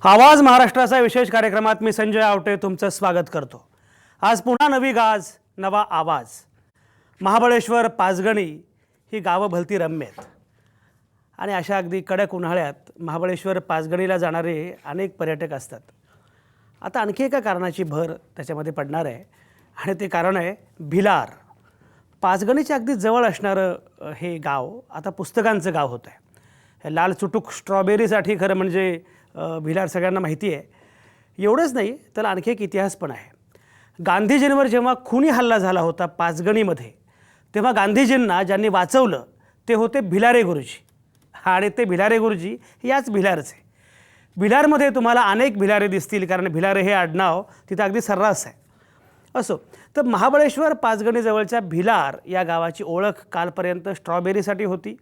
आवाज महाराष्ट्राचा विशेष कार्यक्रमात मी संजय आवटे तुमचं स्वागत करतो। आज पुन्हा नवी गाज, नवा आवाज। महाबळेश्वर, पाचगणी ही गावं भलती रम्य आहेत आणि अशा अगदी कडक उन्हाळ्यात महाबळेश्वर, पाचगणीला जाणारे अनेक पर्यटक असतात। आता आणखी एका कारणाची भर त्याच्यामध्ये पडणार आहे आणि ते कारण आहे भिलार। पाचगणीच्या अगदी जवळ असणारं हे गाव आता पुस्तकांचं गाव होतं आहे। लाल चुटुक स्ट्रॉबेरीसाठी खरं म्हणजे भिलार सगळ्यांना माहिती आहे। एवढंच नाही, त्याला आणखी एक इतिहास पण आहे। गांधीजींवर जेव्हा खुनी हल्ला झाला होता पाचगणीमध्ये, तेव्हा गांधीजींना ज्यांनी वाचवलं ते होते भिलारे गुरुजी आणि ते भिलारे गुरुजी याच भिलारचे। भिलारमध्ये तुम्हाला अनेक भिलारे दिसतील कारण भिलारे हे आडनाव तिथं अगदी सर्रास आहे। असो, तर महाबळेश्वर पाचगणीजवळच्या भिलार या गावाची ओळख कालपर्यंत स्ट्रॉबेरीसाठी होती।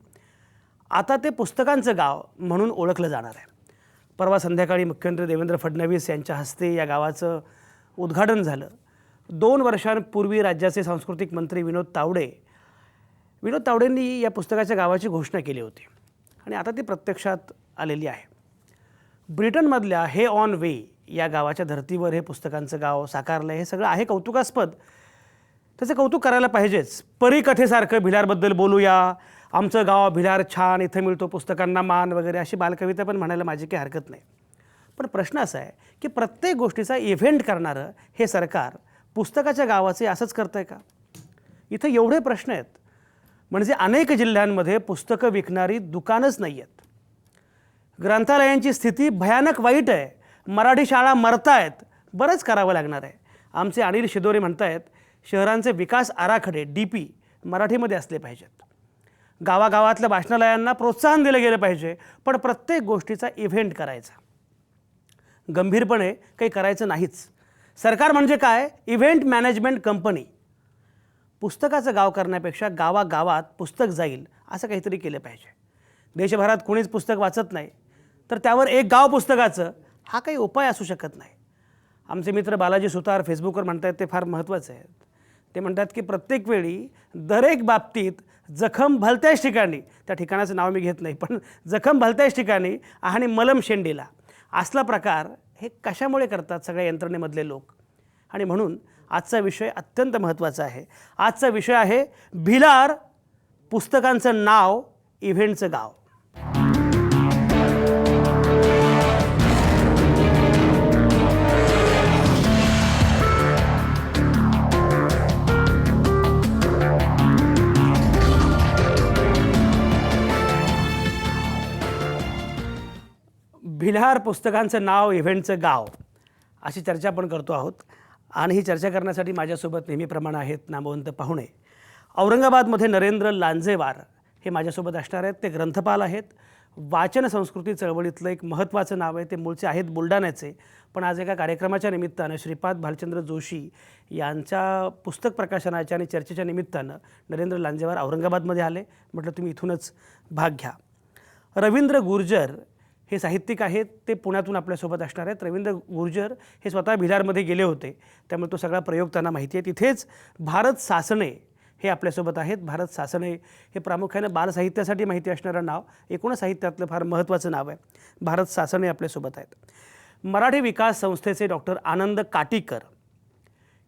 आता ते पुस्तकांचं गाव म्हणून ओळखलं जाणार आहे। परवा संध्याकाळी मुख्यमंत्री देवेंद्र फडणवीस यांच्या हस्ते या गावाचं उद्घाटन झालं। 2 वर्षांपूर्वी राज्याचे सांस्कृतिक मंत्री विनोद तावडेंनी या पुस्तकाच्या गावाची घोषणा केली होती आणि आता ती प्रत्यक्षात आलेली आहे। ब्रिटनमधल्या हे ऑन वे या गावाच्या धर्तीवर हे पुस्तकांचं गाव साकारलं आहे। हे सगळं आहे कौतुकास्पद, त्याचं कौतुक करायला पाहिजेच। परीकथेसारखं भिलारबद्दल बोलूया, आमचं गाव भिलार छान, इथं मिळतो पुस्तकांना मान वगैरे अशी बालकविता पण म्हणायला माझी काही हरकत नाही। पण प्रश्न असा आहे की प्रत्येक गोष्टीचा इव्हेंट करणारं हे सरकार पुस्तकाच्या गावाचे असंच करतं आहे का? इथं एवढे प्रश्न आहेत, म्हणजे अनेक जिल्ह्यांमध्ये पुस्तकं विकणारी दुकानच नाही आहेत। ग्रंथालयांची स्थिती भयानक वाईट आहे। मराठी शाळा मरतायत, बरंच करावं लागणार आहे। आमचे अनिल शिदोरे म्हणतायत शहरांचे विकास आराखडे DP मराठीमध्ये असले पाहिजेत। गावागावातल्या वाचनालयांना प्रोत्साहन दिलं गेलं पाहिजे, पण प्रत्येक गोष्टीचा इव्हेंट करायचा, गंभीरपणे काही करायचं नाहीच। सरकार म्हणजे काय? Event management company. पुस्तकाचं गाव करण्यापेक्षा गावागावात पुस्तक जाईल असं काहीतरी केलं पाहिजे। देशभरात कोणीच पुस्तक वाचत नाही, तर त्यावर एक गाव पुस्तकाचं हा काही उपाय असू शकत नाही। आमचे मित्र बालाजी सुतार फेसबुकवर म्हणतात ते फार महत्त्वाचे आहेत। ते म्हणतात की प्रत्येक वेळी दरेक बाबतीत जखम भलत्याच ठिकाणी, त्या ठिकाणाचं नाव मी घेत नाही, पण जखम भलत्याच ठिकाणी आणि मलम शेंडीला असला प्रकार हे कशामुळे करतात सगळ्या यंत्रणेमधले लोक? आणि म्हणून आजचा विषय अत्यंत महत्त्वाचा आहे। आजचा विषय आहे भिलार, पुस्तकांचं नाव, इव्हेंटचं गाव। भिलार, पुस्तकांचं नाव, इव्हेंटचं गाव अशी चर्चा आपण करतो आहोत आणि ही चर्चा करण्यासाठी माझ्यासोबत नेहमीप्रमाणे आहेत नामवंत पाहुणे। औरंगाबादमध्ये नरेंद्र लांजेवार हे माझ्यासोबत असणार आहेत। ते ग्रंथपाल आहेत। वाचन संस्कृती चळवळीतलं एक महत्त्वाचं नाव आहे। ते मूळचे आहेत बुलढाण्याचे, पण आज एका कार्यक्रमाच्या निमित्तानं श्रीपाद भालचंद्र जोशी यांच्या पुस्तक प्रकाशनाच्या आणि चर्चेच्या निमित्तानं नरेंद्र लांजेवार औरंगाबादमध्ये आले। म्हटलं तुम्ही इथूनच भाग घ्या। रवींद्र गुर्जर हे साहित्यिक आहेत, ते पुण्यातून आपल्यासोबत असणार आहेत। रवींद्र गुर्जर हे स्वतः भिलारमध्ये गेले होते, त्यामुळे तो सगळा प्रयोग त्यांना माहिती आहे। तिथेच भारत सासणे हे आपल्यासोबत आहेत। भारत सासणे हे प्रामुख्याने बालसाहित्यासाठी माहिती असणारं नाव, एकूण साहित्यातलं फार महत्त्वाचं नाव आहे। भारत सासणे आपल्यासोबत आहेत। मराठी विकास संस्थेचे डॉक्टर आनंद काटीकर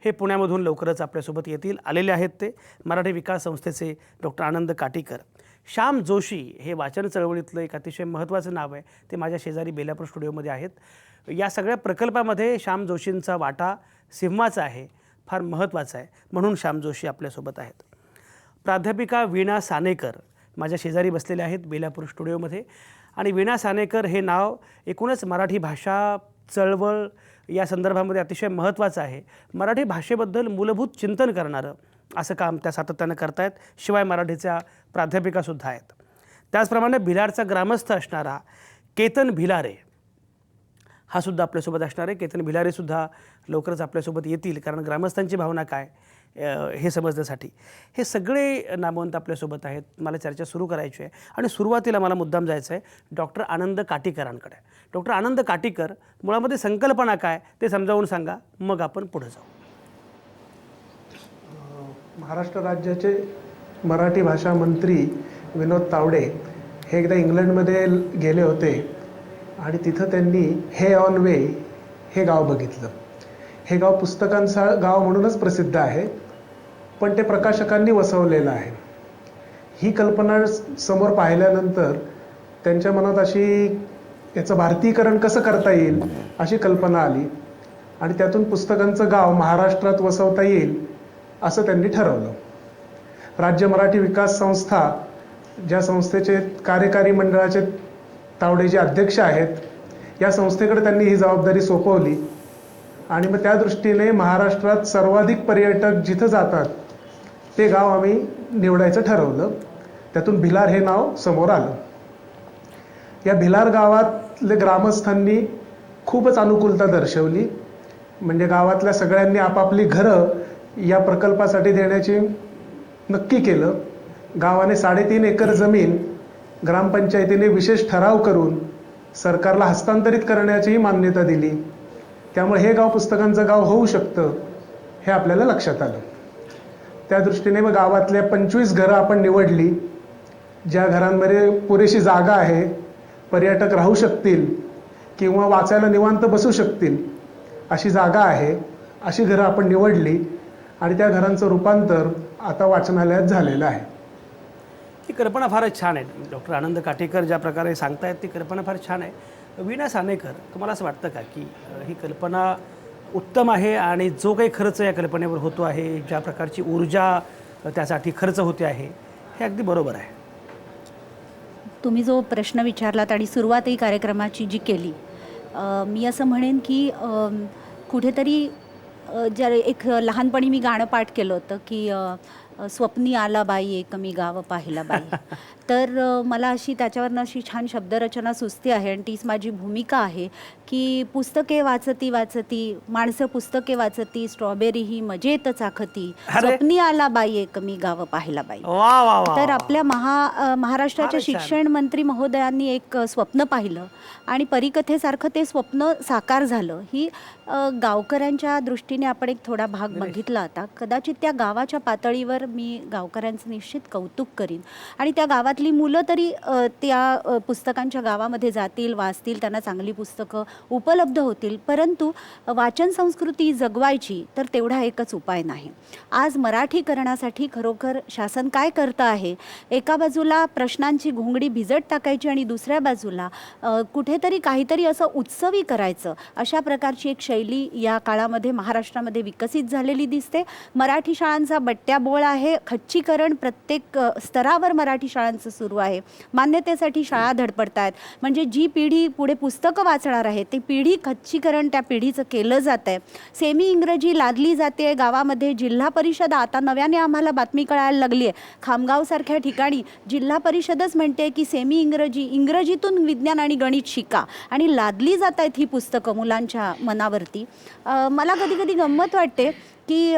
हे पुण्यामधून लवकरच आपल्यासोबत येतील, आलेले आहेत ते। मराठी विकास संस्थेचे डॉक्टर आनंद काटीकर। श्याम जोशी हे वाचन चळवळीतलं एक अतिशय महत्त्वाचं नाव आहे। ते माझ्या शेजारी बेलापूर स्टुडिओमध्ये आहेत। या सगळ्या प्रकल्पामध्ये श्याम जोशींचा वाटा सिंहाचा आहे, फार महत्त्वाचा आहे, म्हणून श्याम जोशी आपल्यासोबत आहेत। प्राध्यापिका वीणा सानेकर माझ्या शेजारी बसलेल्या आहेत बेलापूर स्टुडिओमध्ये आणि वीणा सानेकर हे नाव एकूणच मराठी भाषा चळवळ या संदर्भामध्ये अतिशय महत्त्वाचं आहे। मराठी भाषेबद्दल मूलभूत चिंतन करणारं असं काम त्या सातत्यानं करतायत। शिवाय मराठीच्या प्राध्यापिकासुद्धा आहेत। त्याचप्रमाणे भिलारचा ग्रामस्थ असणारा केतन भिलारे हा सुद्धा आपल्यासोबत असणार आहे। केतन भिलारेसुद्धा लवकरच आपल्यासोबत येतील, कारण ग्रामस्थांची भावना काय हे समजण्यासाठी। हे सगळे नामवंत आपल्यासोबत आहेत। मला चर्चा सुरू करायची आहे आणि सुरुवातीला मला मुद्दाम जायचं आहे डॉक्टर आनंद काटीकरांकडे। डॉक्टर आनंद काटीकर, मुळामध्ये संकल्पना काय ते समजावून सांगा, मग आपण पुढे जाऊ। महाराष्ट्र राज्याचे मराठी भाषा मंत्री विनोद तावडे हे एकदा इंग्लंडमध्ये गेले होते आणि तिथं त्यांनी हे ऑन वे हे गाव बघितलं. हे गाव पुस्तकांचं गाव म्हणूनच प्रसिद्ध आहे, पण ते प्रकाशकांनी वसवलेलं आहे. ही कल्पना समोर पाहिल्यानंतर त्यांच्या मनात अशी याचं भारतीकरण कसं करता येईल अशी कल्पना आली आणि त्यातून पुस्तकांचं गाव महाराष्ट्रात वसवता येईल असं त्यांनी ठरवलं. राज्य मराठी विकास संस्था, ज्या संस्थेचे कार्यकारी मंडळाचे तावडे जे अध्यक्ष आहेत, या संस्थेकडे त्यांनी ही जबाबदारी सोपवली आणि मग त्या दृष्टीने महाराष्ट्रात सर्वाधिक पर्यटक जिथं जातात ते गाव आम्ही निवडायचं ठरवलं. त्यातून भिलार हे नाव समोर आलं. या भिलार गावातले ग्रामस्थांनी खूपच अनुकूलता दर्शवली. म्हणजे गावातल्या सगळ्यांनी आपापली घरं या प्रकल्पासाठी देण्याची नक्की केलं. गावाने 3.5 एकर जमीन ग्रामपंचायतीने विशेष ठराव करून सरकारला हस्तांतरित करण्याचीही मान्यता दिली. त्यामुळे हे गाव पुस्तकांचं गाव होऊ शकतं हे आपल्याला लक्षात आलं. त्या दृष्टीने मग गावातल्या 25 घरं आपण निवडली, ज्या घरांमध्ये पुरेशी जागा आहे, पर्यटक राहू शकतील किंवा वाचायला निवांत बसू शकतील अशी जागा आहे, अशी घरं आपण निवडली आणि त्या घरांचं रूपांतर आता वाचनालयात झालेलं आहे. ही कल्पना फारच छान आहे. डॉक्टर आनंद काटेकर ज्या प्रकारे सांगतायत ती कल्पना फार छान आहे. वीणा सानेकर, तुम्हाला असं वाटतं का की ही कल्पना उत्तम आहे आणि जो काही खर्च या कल्पनेवर होतो आहे, ज्या प्रकारची ऊर्जा त्यासाठी खर्च होते आहे, हे अगदी बरोबर आहे? तुम्ही जो प्रश्न विचारलात आणि सुरुवातही कार्यक्रमाची जी केली, मी असं म्हणेन की कुठेतरी ज्या एक लहानपणी मी गाणं पाठ केलं होतं की स्वप्नी आला बाई एक मी गाव पाहिला बाई. तर मला अशी त्याच्यावरनं अशी छान शब्दरचना सुचते आहे आणि तीच माझी भूमिका आहे की पुस्तके वाचती वाचती माणसं पुस्तके वाचती, स्ट्रॉबेरी ही मजेत चाखती, स्वप्नी आला बाई एक मी गाव पाहिला बाई. वा वा वा. तर आपल्या महाराष्ट्राच्या शिक्षण मंत्री महोदयांनी एक स्वप्न पाहिलं आणि परिकथेसारखं ते स्वप्न साकार झालं. ही गावकऱ्यांच्या दृष्टीने आपण एक थोडा भाग बघितला आता. कदाचित त्या गावाच्या पातळीवर मी गावकऱ्यांचं निश्चित कौतुक करीन आणि त्या गावातली मुलं तरी त्या पुस्तकांच्या गावामध्ये जातील, वाचतील, त्यांना चांगली पुस्तकं उपलब्ध होतील. परंतु वाचन संस्कृती जगवायची तर तेवढा एकच उपाय नाही. आज मराठीकरणासाठी खरोखर शासन काय करतं आहे? एका बाजूला प्रश्नांची घोंगडी भिजत टाकायची आणि दुसऱ्या बाजूला कुठेतरी काहीतरी असं उत्सवी करायचं, अशा प्रकारची एक शैली या काळामध्ये महाराष्ट्रामध्ये विकसित झालेली दिसते. मराठी शाळांचा बट्ट्याबोळ आहे. खच्चीकरण प्रत्येक स्तरावर मराठी शाळांचं सुरू आहे. मान्यतेसाठी शाळा धडपडत आहेत. म्हणजे जी पिढी पुढे पुस्तकं वाचणार आहे ते पिढी खच्चीकरण त्या पिढीचं केलं जात आहे. सेमी इंग्रजी लादली जाते गावामध्ये. जिल्हा परिषद आता नव्याने आम्हाला बातमी कळायला लागली आहे, खामगावसारख्या ठिकाणी जिल्हा परिषदच म्हणते की सेमी इंग्रजीतून विज्ञान आणि गणित शिका आणि लादली जात आहेत ही पुस्तकं मुलांच्या मनावरती. मला कधी कधी गंमत वाटते की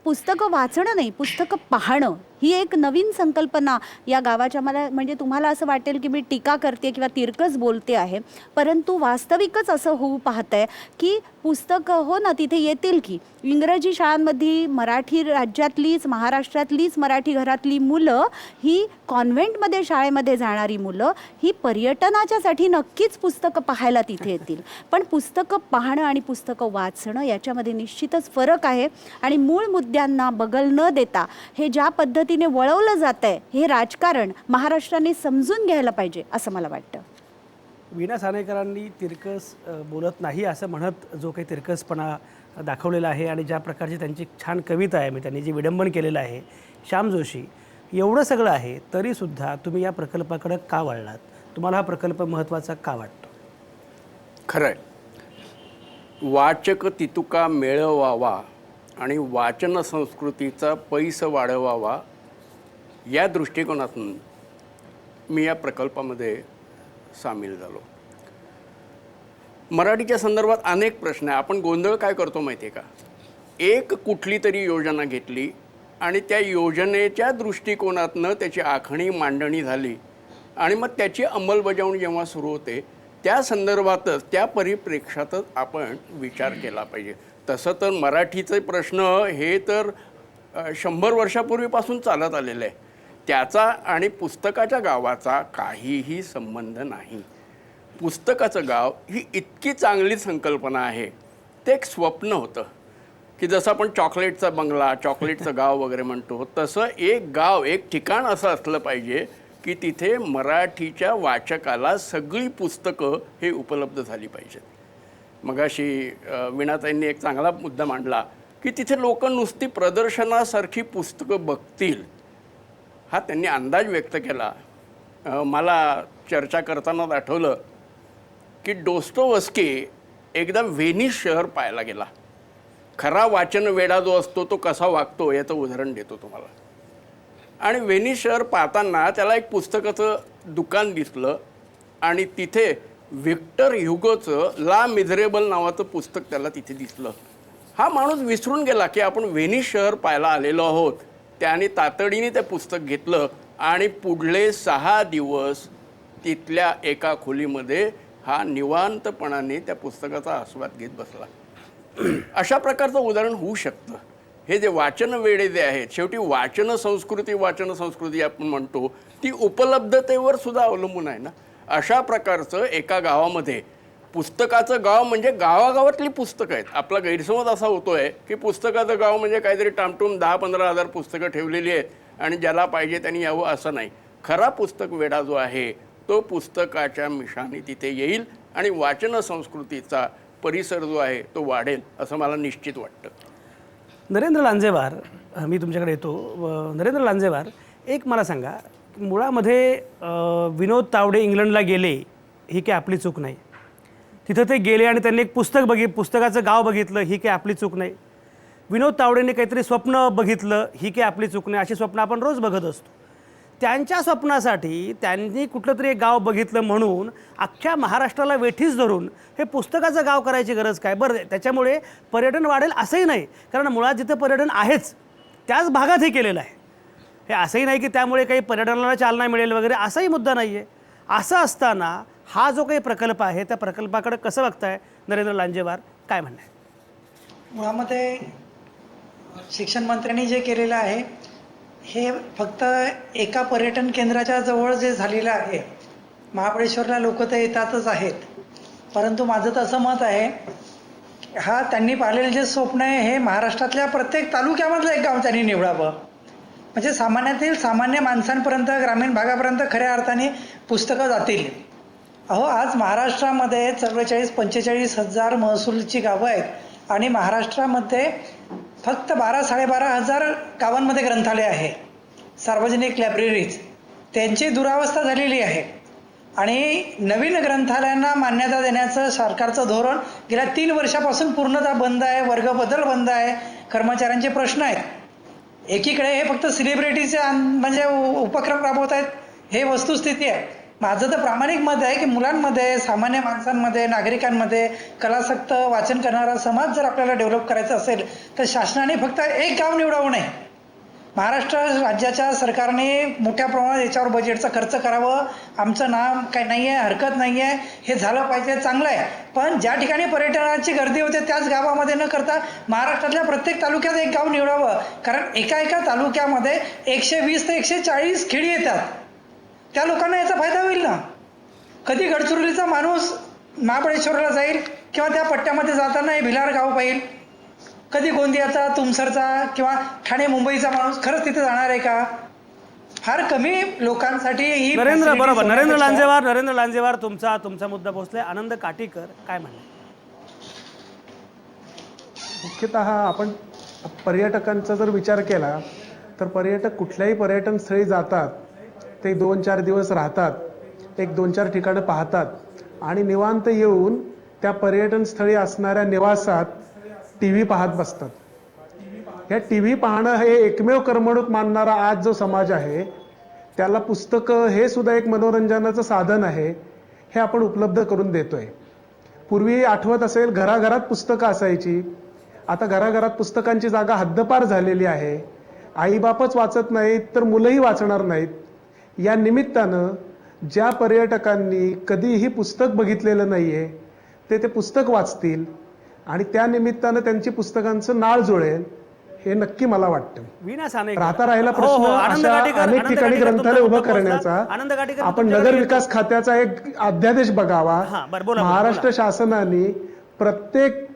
पुस्तकं वाचणं नाही, पुस्तकं पाहणं ही एक नवीन संकल्पना या गावाच्या. मला म्हणजे तुम्हाला असं वाटेल की मी टीका करते किंवा तिरकस बोलते आहे, परंतु वास्तविकच असं होऊ पाहत आहे की पुस्तकं हो ना तिथे येतील की इंग्रजी शाळांमध्ये मराठी राज्यातलीच महाराष्ट्रातलीच मराठी घरातली मुलं ही कॉन्व्हेंटमध्ये शाळेमध्ये जाणारी मुलं ही पर्यटनाच्यासाठी नक्कीच पुस्तकं पाहायला तिथे येतील. पण पुस्तकं पाहणं आणि पुस्तकं वाचणं याच्यामध्ये निश्चितच फरक आहे आणि मूळ मुद्द्यांना बगल न देता हे ज्या पद्धतीने वळवलं जात आहे हे राजकारण महाराष्ट्राने समजून घ्यायला पाहिजे असं मला वाटतं. वीणा सानेकरांनी तिरकस बोलत नाही असं म्हणत जो काही तिरकसपणा दाखवलेला आहे आणि ज्या प्रकारची त्यांची छान कविता आहे, म्हणजे त्यांनी जे विडंबन केलेलं आहे, श्याम जोशी, एवढं सगळं आहे तरीसुद्धा तुम्ही या प्रकल्पाकडे का वळलात? तुम्हाला हा प्रकल्प महत्त्वाचा का वाटतो? खरं आहे. वाचक तितुका मेळवावा आणि वाचन संस्कृतीचा पैस वाढवावा या दृष्टिकोनातून मी या प्रकल्पामध्ये सामील झालो. मराठीच्या संदर्भात अनेक प्रश्न आहे. आपण गोंधळ काय करतो माहिती आहे का? एक कुठली तरी योजना घेतली आणि त्या योजनेच्या दृष्टिकोनातनं त्याची आखणी मांडणी झाली आणि मग त्याची अंमलबजावणी जेव्हा सुरू होते त्या संदर्भातच त्या परिप्रेक्षातच आपण विचार केला पाहिजे. तसं तर मराठीचे प्रश्न हे तर 100 वर्षापूर्वीपासून चालत आलेलं आहे. त्याचा आणि पुस्तकाच्या गावाचा काहीही संबंध नाही. पुस्तकाचं गाव ही इतकी चांगली संकल्पना आहे. ते एक स्वप्न होतं की जसं आपण चॉकलेटचा बंगला, चॉकलेटचं गाव वगैरे म्हणतो, तसं एक गाव, एक ठिकाण असं असलं पाहिजे की तिथे मराठीच्या वाचकाला सगळी पुस्तकं हे उपलब्ध झाली पाहिजेत. मगाशी वीणाताईंनी एक चांगला मुद्दा मांडला की तिथे लोक नुसती प्रदर्शनासारखी पुस्तकं बघतील, हा त्यांनी अंदाज व्यक्त केला. मला चर्चा करतानाच आठवलं की डोस्टोव्स्की एकदा व्हेनिस शहर पाहायला गेला. खरा वाचन वेडा जो असतो तो कसा वागतो याचं उदाहरण देतो तुम्हाला. आणि व्हेनिस शहर पाहताना त्याला एक पुस्तकाचं दुकान दिसलं आणि तिथे व्हिक्टर ह्युगोचं ला मिझरेबल नावाचं पुस्तक त्याला तिथे दिसलं. हा माणूस विसरून गेला की आपण व्हेनिस शहर पाहायला आलेलो आहोत. त्याने तातडीने ते पुस्तक घेतलं आणि पुढले 6 दिवस तिथल्या एका खोलीमध्ये हा निवांतपणाने त्या पुस्तकाचा आस्वाद घेत बसला. अशा प्रकारचं उदाहरण होऊ शकतं. हे जे वाचन वेडे जे आहेत, शेवटी वाचन संस्कृती आपण म्हणतो, ती उपलब्धतेवर सुद्धा अवलंबून आहे ना. अशा प्रकारचं एका गावामध्ये पुस्तकाचं गाव म्हणजे गावागावातली पुस्तकं आहेत. आपला गैरसमज असा होतोय की पुस्तकाचं गाव म्हणजे काहीतरी टामटूम 10-15 हजार पुस्तकं ठेवलेली आहेत आणि ज्याला पाहिजे त्यांनी यावं, असं नाही. खरा पुस्तक वेडा जो आहे तो पुस्तकाच्या मिशाने तिथे येईल आणि वाचन संस्कृतीचा परिसर जो आहे तो वाढेल असं मला निश्चित वाटतं. नरेंद्र लांजेवार, मी तुमच्याकडे येतो. नरेंद्र लांजेवार, एक मला सांगा, मुळामध्ये विनोद तावडे इंग्लंडला गेले ही काही आपली चूक नाही. तिथं ते गेले आणि त्यांनी एक पुस्तकाचं गाव बघितलं, ही काही आपली चूक नाही. विनोद तावडेने काहीतरी स्वप्न बघितलं, ही काही आपली चूक नाही. अशी स्वप्न आपण रोज बघत असतो. त्यांच्या स्वप्नासाठी त्यांनी कुठलं तरी एक गाव बघितलं म्हणून अख्ख्या महाराष्ट्राला वेठीस धरून हे पुस्तकाचं गाव करायची गरज काय? बरं, त्याच्यामुळे पर्यटन वाढेल असंही नाही, कारण मुळात जिथं पर्यटन आहेच त्याच भागात हे केलेलं आहे. हे असंही नाही की त्यामुळे काही पर्यटनाला चालना मिळेल वगैरे, असाही मुद्दा नाही आहे. असं असताना हा जो काही प्रकल्प आहे त्या प्रकल्पाकडे कसं बघताय नरेंद्र लांजेवार, काय म्हणणं आहे? मुळामध्ये शिक्षण मंत्र्यांनी जे केलेलं आहे हे फक्त एका पर्यटन केंद्राच्या जवळ जे झालेलं आहे, महाबळेश्वरला लोक तर येतातच आहेत, परंतु माझं तर असं मत आहे, हा त्यांनी पाहिलेलं जे स्वप्न आहे हे महाराष्ट्रातल्या प्रत्येक तालुक्यामधलं एक गाव त्यांनी निवडावं. म्हणजे सामान्यातील सामान्य माणसांपर्यंत, ग्रामीण भागापर्यंत खऱ्या अर्थाने पुस्तकं जातील. अहो, आज महाराष्ट्रामध्ये 44-45 हजार महसूलची गावं आहेत आणि महाराष्ट्रामध्ये फक्त 12-12.5 हजार गावांमध्ये ग्रंथालय आहे, सार्वजनिक लायब्ररीज. त्यांची दुरावस्था झालेली आहे आणि नवीन ग्रंथालयांना मान्यता देण्याचं सरकारचं धोरण गेल्या 3 वर्षापासून पूर्णतः बंद आहे. वर्ग बदल बंद आहे, कर्मचाऱ्यांचे प्रश्न आहेत. एकीकडे हे फक्त सेलिब्रिटीचे म्हणजे उपक्रम राबवत आहेत, हे वस्तुस्थिती आहे. माझं तर प्रामाणिक मत आहे की मुलांमध्ये, सामान्य माणसांमध्ये, नागरिकांमध्ये कलासक्त वाचन करणारा समाज जर आपल्याला डेव्हलप करायचा असेल तर शासनाने फक्त एक गाव निवडावं नाही. महाराष्ट्र राज्याच्या सरकारने मोठ्या प्रमाणात याच्यावर बजेटचा खर्च करावं. आमचं नाव काही नाही आहे, हरकत नाही आहे, हे झालं पाहिजे, चांगलं आहे. पण ज्या ठिकाणी पर्यटनाची गर्दी होते त्याच गावामध्ये न करता महाराष्ट्रातल्या प्रत्येक तालुक्यात एक गाव निवडावं. कारण एका तालुक्यामध्ये 120 ते 140 खेडी येतात. त्या लोकांना याचा फायदा होईल ना. कधी गडचिरोलीचा माणूस महाबळेश्वरला जाईल किंवा त्या पट्ट्यामध्ये जाताना हे भिलार गाव पाहिल. कधी गोंदियाचा, तुमसरचा किंवा ठाणे मुंबईचा माणूस खरंच तिथे जाणार आहे का? फार कमी लोकांसाठी ही बरोबर. नरेंद्र लांजेवार तुमचा मुद्दा पोहोचलाय. आनंद काटीकर, काय म्हणणं? मुख्यतः आपण पर्यटकांचा जर विचार केला तर पर्यटक कुठल्याही पर्यटन स्थळी जातात, ते 2-4 दिवस राहतात, 1-2-4 ठिकाणं पाहतात आणि निवांत येऊन त्या पर्यटन स्थळी असणाऱ्या निवासात TV पाहत बसतात. या TV पाहणं हे एकमेव करमणूक मानणारा आज जो समाज आहे त्याला पुस्तकं हे सुद्धा एक मनोरंजनाचं साधन आहे, हे आपण उपलब्ध करून देतोय. पूर्वी आठवत असेल घराघरात पुस्तकं असायची, आता घराघरात पुस्तकांची जागा हद्दपार झालेली आहे. आईबापच वाचत नाहीत तर मुलंही वाचणार नाहीत. या निमित्तानं ज्या पर्यटकांनी कधीही पुस्तक बघितलेलं नाहीये ते पुस्तक वाचतील आणि त्या निमित्तानं त्यांची पुस्तकांचं नाळ जुळेल, हे नक्की मला वाटतं. वीणा सानेकर. राहता राहिला हो, प्रश्न हो, आनंद अशा गाडेकर, अनेक आनंद ठिकाणी गाडेकर ग्रंथालय तुमचा उभं मुद्दा पोहोचला. करण्याचा आनंद गाडेकर आपण तुमच्याकडे नगर येतो. विकास खात्याचा एक अध्यादेश बघावा. हां, बरं, बोला, बोला, महाराष्ट्र शासनाने प्रत्येक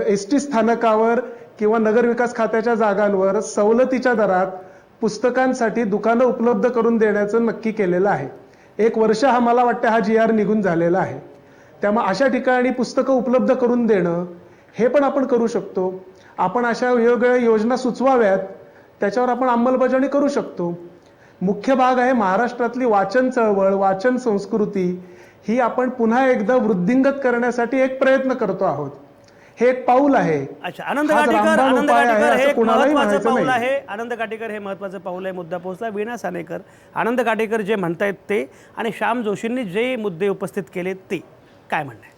एसटी स्थानकावर किंवा नगर विकास खात्याच्या जागांवर सवलतीच्या दरात पुस्तकांसाठी दुकानं उपलब्ध करून देण्याचं नक्की केलेलं आहे. 1 वर्ष हा मला वाटतं हा GR निघून झालेला आहे. त्यामुळे अशा ठिकाणी पुस्तकं उपलब्ध करून देणं हे पण आपण करू शकतो. आपण अशा वेगवेगळ्या योजना सुचवाव्यात, त्याच्यावर आपण अंमलबजावणी करू शकतो. मुख्य भाग आहे महाराष्ट्रातली वाचन चळवळ, वाचन संस्कृती ही आपण पुन्हा एकदा वृद्धिंगत करण्यासाठी एक प्रयत्न करतो आहोत. हे एक पाऊल आहे. अच्छा, आनंद हाच गाडेकर, रामबाण आनंद उपाय आहे गाडेकर हे असं एक कुणालाही महत्त्वाचं म्हणायचं पाऊल नाही. आहे. आनंद गाडेकर हे महत्त्वाचं पाऊल आहे. मुद्दा पोहोचला. वीणा सानेकर, आनंद गाडेकर जे म्हणतायत ते आणि श्याम जोशींनी जे मुद्दे उपस्थित केले ते काय म्हणणं आहे?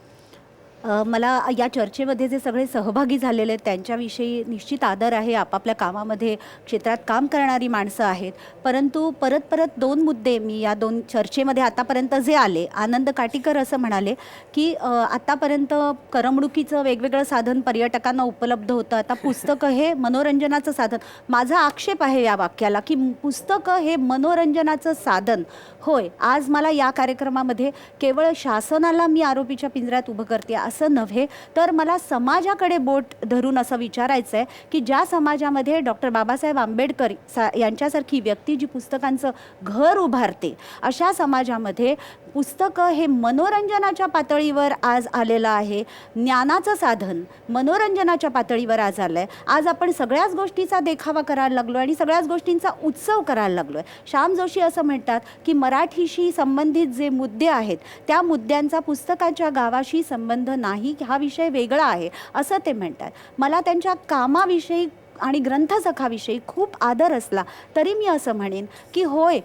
मला या चर्चेमध्ये जे सगळे सहभागी झालेले आहेत त्यांच्याविषयी निश्चित आदर आहे. आपापल्या कामामध्ये क्षेत्रात काम करणारी माणसं आहेत. परंतु परत परत 2 मुद्दे मी या 2 चर्चेमध्ये आतापर्यंत जे आले, आनंद काटीकर असं म्हणाले की आतापर्यंत करमणुकीचं वेगवेगळं साधन पर्यटकांना उपलब्ध होतं, आता पुस्तकं हे मनोरंजनाचं साधन. माझा आक्षेप आहे या वाक्याला की पुस्तकं हे मनोरंजनाचं साधन. होय, आज मला या कार्यक्रमामध्ये केवळ शासनाला मी आरोपीच्या पिंजऱ्यात उभं करते असं नव्हे, तर मला समाजाकडे बोट धरून असं विचारायचं आहे की ज्या समाजामध्ये डॉक्टर बाबासाहेब आंबेडकर यांच्यासारखी व्यक्ती जी पुस्तकांचं घर उभारते, अशा समाजामध्ये पुस्तकं हे मनोरंजनाच्या पातळीवर आज आलेलं आहे. ज्ञानाचं साधन मनोरंजनाच्या पातळीवर आज आलं आहे. आज आपण सगळ्याच गोष्टीचा देखावा करायला लागलो आणि सगळ्याच गोष्टींचा उत्सव करायला लागलो आहे. श्याम जोशी असं म्हणतात की मराठीशी संबंधित जे मुद्दे आहेत त्या मुद्द्यांचा पुस्तकाच्या गावाशी संबंध नाही, हा विषय वेगळा आहे असं ते म्हणतात. मला त्यांच्या कामाविषयी आणि ग्रंथसखाविषयी खूप आदर असला तरी मी असं म्हणेन की होय,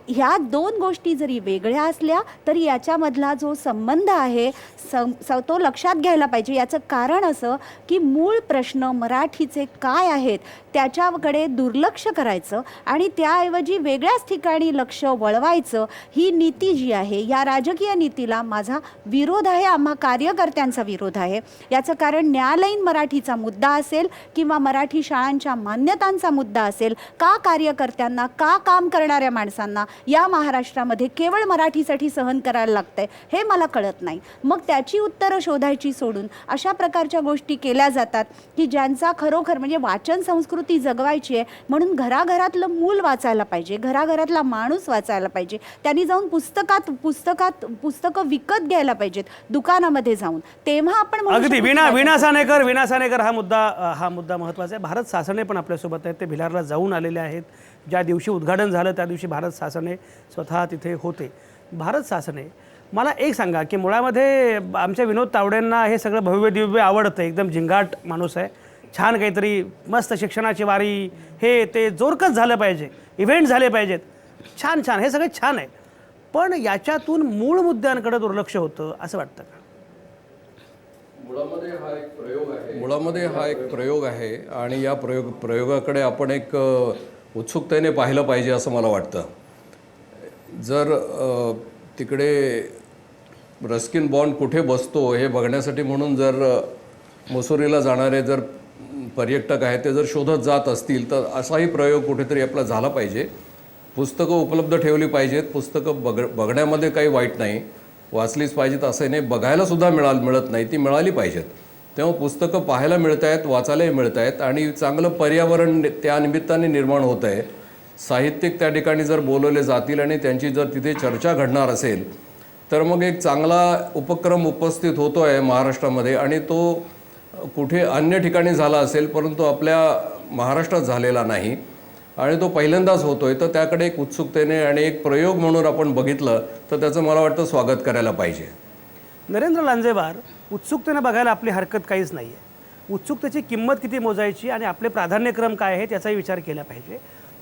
ह्या 2 गोष्टी जरी वेगळ्या असल्या तरी याच्यामधला जो संबंध आहे तो लक्षात घ्यायला पाहिजे. याचं कारण असं की मूळ प्रश्न मराठीचे काय आहेत त्याच्याकडे दुर्लक्ष करायचं आणि त्याऐवजी वेगळ्याच ठिकाणी लक्ष वळवायचं. ही नीती जी आहे, या राजकीय नीतीला माझा विरोध आहे, आम्हा कार्यकर्त्यांचा विरोध आहे. याचं कारण न्यायालयीन मराठीचा मुद्दा असेल किंवा मराठी शाळांच्या मान्यतांचा मुद्दा असेल, का कार्यकर्त्यांना, का काम करणाऱ्या माणसांना या महाराष्ट्रामध्ये केवळ मराठीसाठी सहन करायला लागतंय हे मला कळत नाही. मग त्याची उत्तरं शोधायची सोडून अशा प्रकारच्या गोष्टी केल्या जातात की ज्यांचा खरोखर म्हणजे वाचन संस्कृती जगवायची आहे म्हणून घराघरातलं मूल वाचायला पाहिजे, घराघरातला माणूस वाचायला पाहिजे. त्यांनी जाऊन पुस्तकं विकत घ्यायला पाहिजेत दुकानामध्ये जाऊन, तेव्हा आपण म्हणू अगदी शकतो वीणा सानेकर हा मुद्दा महत्त्वाचा आहे. भारत सासणे पण आपल्यासोबत आहेत. ते भिलारला जाऊन आलेले आहेत. ज्या दिवशी उद्घाटन झालं त्या दिवशी भारत सासणे स्वतः तिथे होते. भारत सासणे, मला एक सांगा की मुळामध्ये आमच्या विनोद तावडेंना हे सगळं भव्य दिव्य आवडतं. एकदम झिंगाट माणूस आहे. छान काहीतरी मस्त शिक्षणाची वारी, हे ते जोरकस झालं पाहिजे, इव्हेंट झाले पाहिजेत, छान छान, हे सगळं छान आहे. पण याच्यातून मूळ मुद्द्यांकडे दुर्लक्ष होतं असं वाटतं का? मुळामध्ये हा एक प्रयोग आहे आणि या प्रयोगाकडे आपण एक उत्सुकतेने पाहिलं पाहिजे असं मला वाटतं. जर तिकडे रस्किन बॉन्ड कुठे बसतो हे बघण्यासाठी म्हणून जर मसुरीला जाणारे जर पर्यटक आहेत ते जर शोधत जात असतील तर असाही प्रयोग कुठेतरी आपला झाला पाहिजे. पुस्तकं उपलब्ध ठेवली पाहिजेत. पुस्तकं बघण्यामध्ये काही वाईट नाही, वाचलीच पाहिजेत असं नाही, बघायलासुद्धा मिळत नाही, ती मिळाली पाहिजेत. तेव्हा पुस्तकं पाहायला मिळत आहेत, वाचायलाही मिळत आहेत आणि चांगलं पर्यावरण त्या निमित्ताने निर्माण होत आहे. साहित्यिक त्या ठिकाणी जर बोलवले जातील आणि त्यांची जर तिथे चर्चा घडणार असेल तर मग एक चांगला उपक्रम उपस्थित होतो आहे महाराष्ट्रामध्ये आणि तो कुठे अन्य ठिकाणी झाला असेल परंतु आपल्या महाराष्ट्रात झालेला नाही आणि तो पहिल्यांदाच होतोय. तर त्याकडे एक उत्सुकतेने आणि एक प्रयोग म्हणून आपण बघितलं तर त्याचं मला वाटतं स्वागत करायला पाहिजे. नरेंद्र लांजेवार, उत्सुकतेने बघायला आपली हरकत काहीच नाही आहे. उत्सुकतेची किंमत किती मोजायची आणि आपले प्राधान्यक्रम काय आहेत याचाही विचार केला पाहिजे.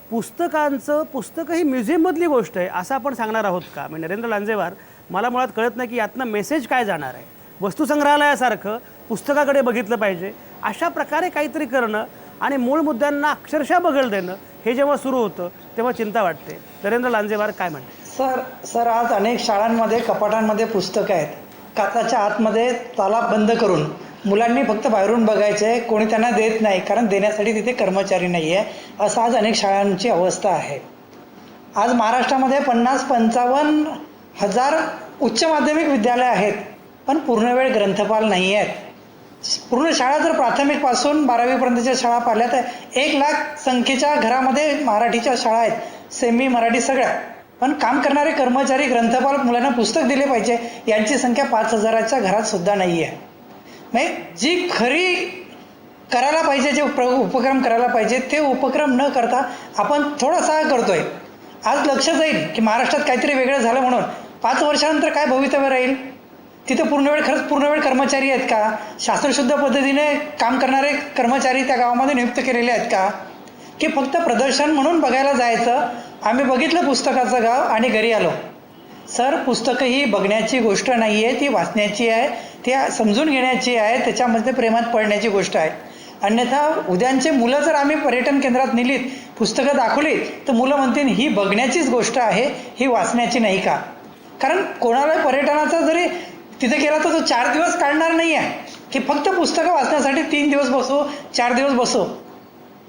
पुस्तकं ही म्युझियममधली गोष्ट आहे असं आपण सांगणार आहोत का? म्हणजे नरेंद्र लांजेवार, मला मुळात कळत नाही की यातनं मेसेज काय जाणार आहे. वस्तुसंग्रहालयासारखं पुस्तकाकडे बघितलं पाहिजे अशा प्रकारे काहीतरी करणं आणि मूळ मुद्द्यांना अक्षरशः बगल देणं हे जेव्हा सुरू होतं तेव्हा चिंता वाटते. नरेंद्र लांजेवार काय म्हणते? सर आज अनेक शाळांमध्ये कपाटांमध्ये पुस्तकं आहेत. काचाच्या आतमध्ये ताला बंद करून मुलांनी फक्त बाहेरून बघायचं आहे, कोणी त्यांना देत नाही, कारण देण्यासाठी तिथे कर्मचारी नाही आहे. असं आज अनेक शाळांची अवस्था आहे. आज महाराष्ट्रामध्ये 50-55 हजार उच्च माध्यमिक विद्यालय आहेत, पण पूर्णवेळ ग्रंथपाल नाही आहेत. पूर्ण शाळा जर प्राथमिकपासून 12वीपर्यंतच्या शाळा पाहिल्या तर 1 लाख संख्येच्या घरामध्ये मराठीच्या शाळा आहेत, सेमी मराठी सगळ्या. पण काम करणारे कर्मचारी, ग्रंथपाल, मुलांना पुस्तक दिले पाहिजे, यांची संख्या 5,000च्या घरात सुद्धा नाही आहे. म्हणजे जी खरी करायला पाहिजे, जे उपक्रम करायला पाहिजे ते उपक्रम न करता आपण थोडासा करतोय. आज लक्ष जाईल की महाराष्ट्रात काहीतरी वेगळं झालं म्हणून 5 वर्षानंतर काय भवितव्य राहील, तिथे खरंच पूर्णवेळ कर्मचारी आहेत का, शास्त्रशुद्ध पद्धतीने काम करणारे कर्मचारी त्या गावामध्ये नियुक्त केलेले आहेत का, की फक्त प्रदर्शन म्हणून बघायला जायचं. आम्ही बघितलं पुस्तकाचं गाव आणि घरी आलो. सर, पुस्तकं ही बघण्याची गोष्ट नाही आहे, ती वाचण्याची आहे, ती समजून घेण्याची आहे, त्याच्यामध्ये प्रेमात पडण्याची गोष्ट आहे. अन्यथा उद्यांचे मुलं जर आम्ही पर्यटन केंद्रात नेलीत, पुस्तकं दाखवली, तर मुलं म्हणतील ही बघण्याचीच गोष्ट आहे, ही वाचण्याची नाही का. कारण कोणाला पर्यटनाचा जरी तिथे गेला तर तो 4 दिवस काढणार नाही आहे की फक्त पुस्तकं वाचण्यासाठी 3 दिवस बसू, 4 दिवस बसू.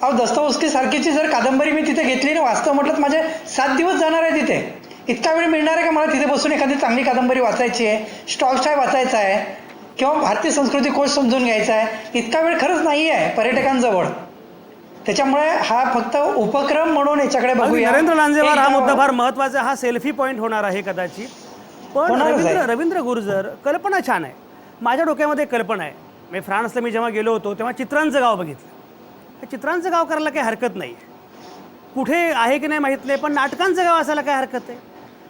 अहो, दस्तोवस्की सारखीची जर कादंबरी मी तिथे घेतली ना वाचतो म्हटलं तर माझे 7 दिवस जाणार आहे तिथे. इतका वेळ मिळणार आहे का मला तिथे बसून एखादी चांगली कादंबरी वाचायची आहे, स्टॉलशाय वाचायचा आहे किंवा भारतीय संस्कृती कोश समजून घ्यायचा आहे. इतका वेळ खरंच नाही आहे पर्यटकांजवळ. त्याच्यामुळे हा फक्त उपक्रम म्हणून याच्याकडे बघूया. नरेंद्र लांजेवार, हा मुद्दा फार महत्त्वाचा, हा सेल्फी पॉईंट होणार आहे कदाचित. पण रवींद्र गुर्जर, कल्पना छान आहे. माझ्या डोक्यामध्ये कल्पना आहे. मी फ्रान्सला जेव्हा गेलो होतो तेव्हा चित्रांचं गाव बघितलं. चित्रांचं गाव करायला काही हरकत नाही आहे, कुठे आहे की नाही माहीत नाही, पण नाटकांचं गाव असायला काय हरकत आहे.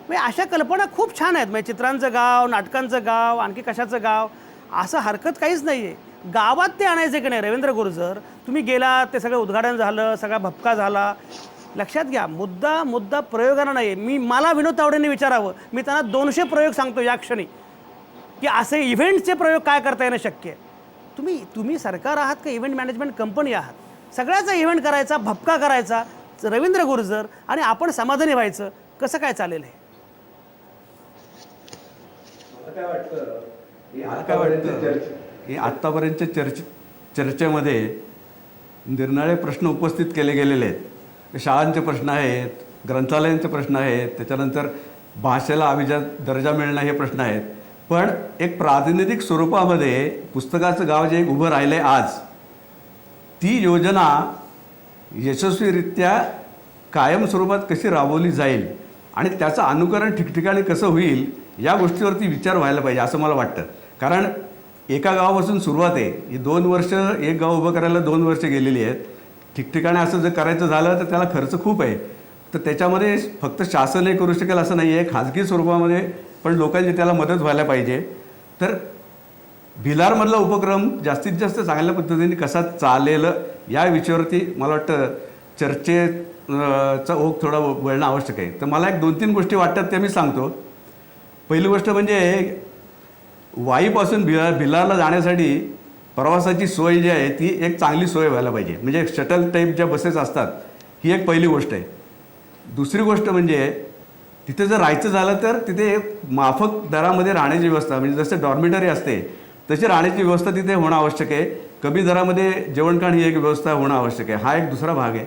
म्हणजे अशा कल्पना खूप छान आहेत. म्हणजे चित्रांचं गाव, नाटकांचं गाव, आणखी कशाचं गाव, असं हरकत काहीच नाही आहे. गावात ते आणायचं की नाही. रवींद्र गुर्जर, तुम्ही गेलात, ते सगळं उद्घाटन झालं, सगळा भपका झाला. लक्षात घ्या, मुद्दा प्रयोगानं नाही. मला विनोद तावडेंनी विचारावं, मी त्यांना 200 प्रयोग सांगतो या क्षणी, की असे इव्हेंटचे प्रयोग काय करता येणं शक्य आहे. तुम्ही सरकार आहात का इव्हेंट मॅनेजमेंट कंपनी आहात. सगळ्याचा इव्हेंट करायचा, भपका करायचा, रवींद्र गुर्जर, आणि आपण समाधानी व्हायचं. कसं काय चालेल हे? मला काय वाटतं की आत्तापर्यंतच्या चर्चेमध्ये निरनिराळे प्रश्न उपस्थित केले गेलेले आहेत. शाळांचे प्रश्न आहेत, ग्रंथालयांचे प्रश्न आहेत, त्याच्यानंतर भाषेला अभिजात दर्जा मिळणं हे प्रश्न आहेत. पण एक प्रातिनिधिक स्वरूपामध्ये पुस्तकाचं गाव जे उभं राहिलं आहे आज, ती योजना यशस्वीरित्या कायम स्वरूपात कशी राबवली जाईल आणि त्याचं अनुकरण ठिकठिकाणी कसं होईल या गोष्टीवरती विचार व्हायला पाहिजे असं मला वाटतं. कारण एका गावापासून सुरुवात आहे. ही 2 वर्ष, एक गाव उभं करायला 2 वर्ष गेलेली आहेत. ठिकठिकाणी असं जर करायचं झालं तर त्याला खर्च खूप आहे. तर त्याच्यामध्ये फक्त शासन हे करू शकेल असं नाही आहे, खाजगी स्वरूपामध्ये पण लोकांची त्याला मदत व्हायला पाहिजे. तर भिलारमधला उपक्रम जास्तीत जास्त चांगल्या पद्धतीने कसा चालेल या विषयावरती मला वाटतं चर्चेचा ओघ थोडा वळणं आवश्यक आहे. तर मला एक 2-3 गोष्टी वाटतात त्या मी सांगतो. पहिली गोष्ट म्हणजे वाईपासून भिलारला जाण्यासाठी प्रवासाची सोय जी आहे ती एक चांगली सोय व्हायला पाहिजे. म्हणजे शटल टाईप ज्या बसेस असतात ही एक पहिली गोष्ट आहे. दुसरी गोष्ट म्हणजे तिथे जर राहायचं झालं तर तिथे माफक दरामध्ये राहण्याची व्यवस्था, म्हणजे जसं डॉर्मिटरी असते तशी राहण्याची व्यवस्था तिथे होणं आवश्यक आहे. कमी दरामध्ये जेवणखाण ही एक व्यवस्था होणं आवश्यक आहे. हा एक दुसरा भाग आहे.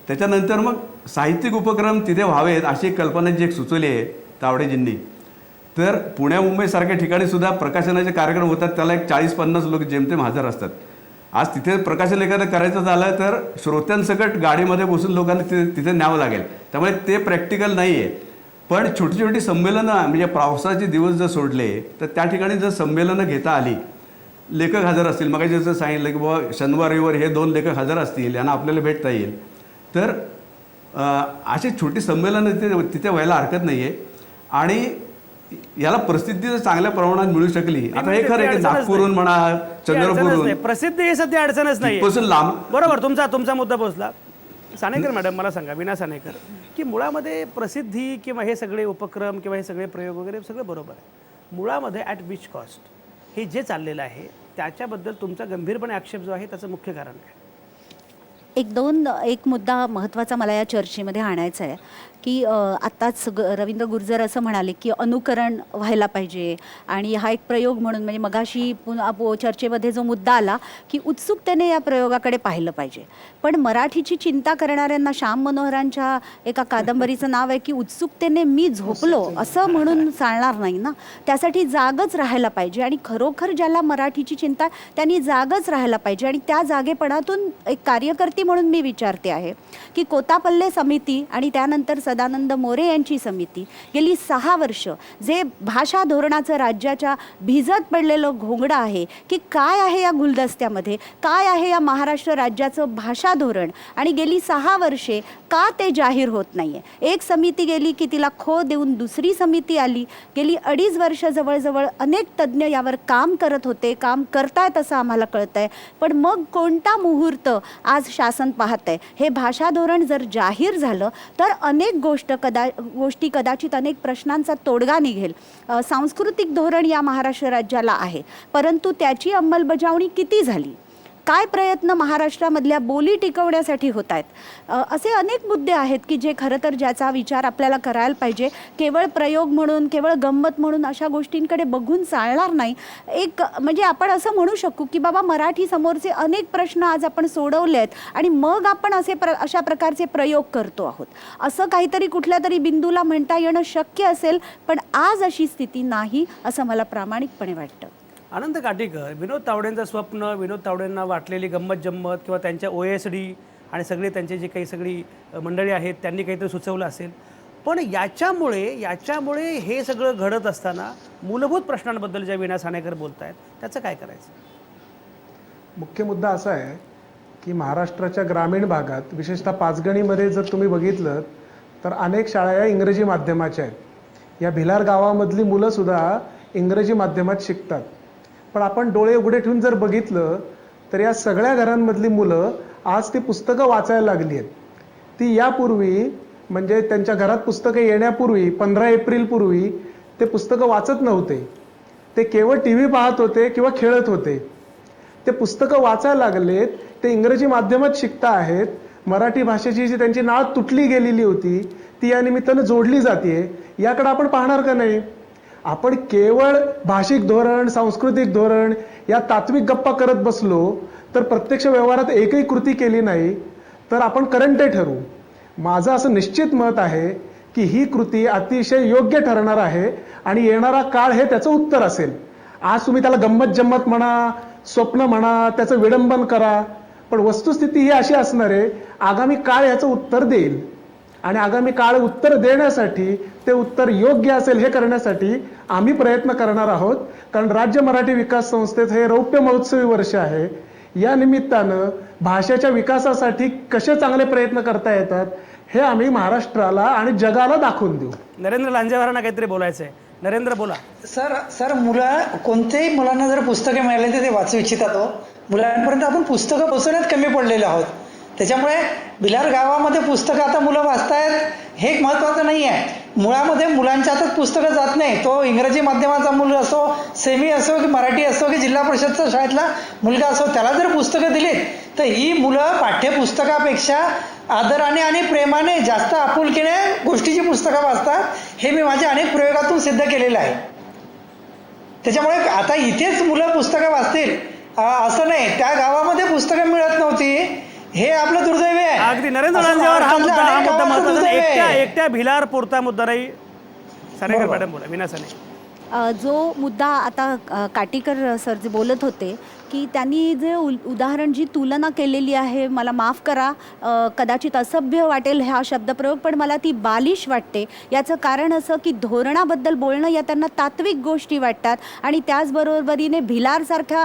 त्याच्यानंतर मग साहित्यिक उपक्रम तिथे व्हावेत अशी एक कल्पना जी एक सुचवली आहे तावडेजींनी. तर पुण्या मुंबईसारख्या ठिकाणी सुद्धा प्रकाशनाचे कार्यक्रम होतात, त्याला एक 40-50 लोक जेमतेम हजर असतात. आज तिथे प्रकाशन एखादं करायचं झालं तर श्रोत्यांसकट गाडीमध्ये बसून लोकांना तिथे न्यावं लागेल. त्यामुळे ते प्रॅक्टिकल नाही आहे. पण छोटी छोटी संमेलनं, म्हणजे पावसाचे दिवस जर सोडले तर त्या ठिकाणी जर संमेलनं घेता आली, लेखक हजर असतील, मग जसं सांगितलं की बाबा शनिवार रविवार हे 2 लेखक हजर असतील, यांना आपल्याला भेटता येईल, तर अशी छोटी संमेलनं तिथे व्हायला हरकत नाही आहे. आणि याला प्रसिद्धी जर चांगल्या प्रमाणात मिळू शकली, आता हे खरं आहे की नागपूरहून म्हणा, चंद्रपूरहून, प्रसिद्धी हे सध्या अडचणच नाही. लांब, बरोबर, तुमचा मुद्दा पोहोचला. सानेकर मॅडम, मला सांगा, विना सानेकर, की मुळामध्ये प्रसिद्धी किंवा हे सगळे उपक्रम किंवा हे सगळे प्रयोग वगैरे सगळं बरोबर आहे. मुळामध्ये ॲट विच कॉस्ट हे जे चाललेलं आहे त्याच्याबद्दल तुमचा गंभीरपणे आक्षेप जो आहे त्याचं मुख्य कारण काय? एक मुद्दा महत्त्वाचा मला या चर्चेमध्ये आणायचा आहे की आत्ताच रवींद्र गुर्जर असं म्हणाले की अनुकरण व्हायला पाहिजे आणि हा एक प्रयोग म्हणून, म्हणजे मगाशी पुन्हा चर्चेमध्ये जो मुद्दा आला की उत्सुकतेने या प्रयोगाकडे पाहिलं पाहिजे. पण मराठीची चिंता करणाऱ्यांना श्याम मनोहरांच्या एका कादंबरीचं नाव आहे की उत्सुकतेने मी झोपलो असं म्हणून चालणार नाही ना. त्यासाठी जागच राहायला पाहिजे आणि खरोखर ज्याला मराठीची चिंता त्यांनी जागच राहायला पाहिजे. आणि त्या जागेपणातून एक कार्यकर्ती म्हणून मी विचारते आहे की कोतापल्ले समिती आणि त्यानंतर सदानंद मोरे यांची समिती गेली 6 वर्ष जे भाषा धोरणाचं राज्याच्या भिजत पडलेलं घोंगडं आहे की काय आहे या गुलदस्त्यामध्ये, काय आहे या महाराष्ट्र राज्याचं भाषा धोरण, आणि गेली 6 वर्षे का ते जाहीर होत नाही आहे. एक समिती गेली की तिला खो देऊन दुसरी समिती आली. गेली 2.5 वर्ष जवळजवळ अनेक तज्ज्ञ यावर काम करत होते, काम करतायत असं आम्हाला कळतं आहे. पण मग कोणता मुहूर्त आज शासन पाहत आहे. हे भाषा धोरण जर जाहीर झालं तर अनेक गोष्टी कदाचित अनेक प्रश्नांचा तोडगा निघेल. सांस्कृतिक धोरण या महाराष्ट्र राज्याला आहे, परंतु त्याची अंमलबजावणी किती झाली, काय प्रयत्न महाराष्ट्रामधल्या बोली टिकवण्यासाठी होत आहेत, असे अनेक मुद्दे आहेत की जे खरं तर ज्याचा विचार आपल्याला करायला पाहिजे. केवळ प्रयोग म्हणून, केवळ गंमत म्हणून अशा गोष्टींकडे बघून चालणार नाही. एक म्हणजे आपण असं म्हणू शकू की बाबा मराठी समोरचे अनेक प्रश्न आज आपण सोडवले आहेत आणि मग आपण अशा प्रकारचे प्रयोग करतो आहोत. असं काहीतरी कुठल्या तरी बिंदूला म्हणता येणं शक्य असेल, पण आज अशी स्थिती नाही असं मला प्रामाणिकपणे वाटतं. अनंत काटीकर, विनोद तावडेंचं स्वप्न, विनोद तावडेंना वाटलेली गंमत जम्मत किंवा त्यांच्या OSD आणि सगळे त्यांचे जे काही सगळी मंडळी आहेत त्यांनी काहीतरी सुचवलं असेल. पण याच्यामुळे हे सगळं घडत असताना मूलभूत प्रश्नांबद्दल ज्या वीणा सानेकर बोलत आहेत त्याचं काय करायचं? मुख्य मुद्दा असा आहे की महाराष्ट्राच्या ग्रामीण भागात विशेषतः पाचगणीमध्ये जर तुम्ही बघितलं तर अनेक शाळा या इंग्रजी माध्यमाच्या आहेत. या भिलार गावामधली मुलंसुद्धा इंग्रजी माध्यमात शिकतात. पण आपण डोळे उघडे ठेवून जर बघितलं तर या सगळ्या घरांमधली मुलं आज ती पुस्तकं वाचायला लागली आहेत. ती यापूर्वी म्हणजे त्यांच्या घरात पुस्तकं येण्यापूर्वी 15 एप्रिलपूर्वी ते पुस्तकं वाचत नव्हते. ते केवळ TV पाहत होते किंवा खेळत होते. ते पुस्तकं वाचायला लागलेत, ते इंग्रजी माध्यमात शिकता आहेत. मराठी भाषेची जी त्यांची नाळ तुटली गेलेली होती ती या निमित्तानं जोडली जाते. याकडे आपण पाहणार का नाही? आपण केवळ भाषिक धोरण, सांस्कृतिक धोरण या तात्विक गप्पा करत बसलो तर प्रत्यक्ष व्यवहारात एकही कृती केली नाही तर आपण करंटे ठरू. माझं असं निश्चित मत आहे की ही कृती अतिशय योग्य ठरणार आहे आणि येणारा काळ हे त्याचं उत्तर असेल. आज तुम्ही त्याला गंमत जम्मत म्हणा, स्वप्न म्हणा, त्याचं विडंबन करा, पण वस्तुस्थिती ही अशी असणार आहे, आगामी काळ याचं उत्तर देईल आणि आगामी काळ उत्तर देण्यासाठी ते उत्तर योग्य असेल हे करण्यासाठी आम्ही प्रयत्न करणार आहोत. कारण राज्य मराठी विकास संस्थेत हे रौप्य महोत्सवी वर्ष आहे. या निमित्तानं भाषेच्या विकासासाठी कसे चांगले प्रयत्न करता येतात हे आम्ही महाराष्ट्राला आणि जगाला दाखवून देऊ. नरेंद्र लांजेवारांना काहीतरी बोलायचं आहे. नरेंद्र बोला. सर कोणत्याही मुलांना जर पुस्तके मिळाली तर ते वाचू इच्छितात. मुलांपर्यंत आपण पुस्तकं पोहोचवण्यात कमी पडलेलो आहोत. त्याच्यामुळे भिलार गावामध्ये पुस्तकं आता मुलं वाचतायत हे एक महत्त्वाचं नाही आहे. मुळामध्ये मुलांच्या हातात पुस्तकं जात नाही. तो इंग्रजी माध्यमाचा मुलगा असो, सेमी असो की मराठी असो की जिल्हा परिषदचा शाळेतला मुलगा असो, त्याला जर पुस्तकं दिलीत तर ही मुलं पाठ्यपुस्तकापेक्षा आदराने आणि प्रेमाने जास्त आपुलकीने गोष्टीची पुस्तकं वाचतात. हे मी माझ्या अनेक प्रयोगातून सिद्ध केलेलं आहे. त्याच्यामुळे आता इथेच मुलं पुस्तकं वाचतील असं नाही. त्या गावामध्ये पुस्तकं मिळत नव्हती, हे आपलं दुर्दैव आहे. अगदी नरेंद्र लांजेवार, हा मुद्दा महत्त्वाचा. एकट्या भिलार पुरता मुद्दा नाही. सानेकर मॅडम बोला. वीणा साने, जो मुद्दा आता काटीकर सर जे बोलत होते की त्यांनी जे उदाहरण जी तुलना केलेली आहे, मला माफ करा, कदाचित असभ्य वाटेल हा शब्दप्रयोग, पण मला ती बालिश वाटते. याचं कारण असं की धोरणाबद्दल बोलणं या त्यांना तात्विक गोष्टी वाटतात आणि त्याचबरोबरीने भिलारसारख्या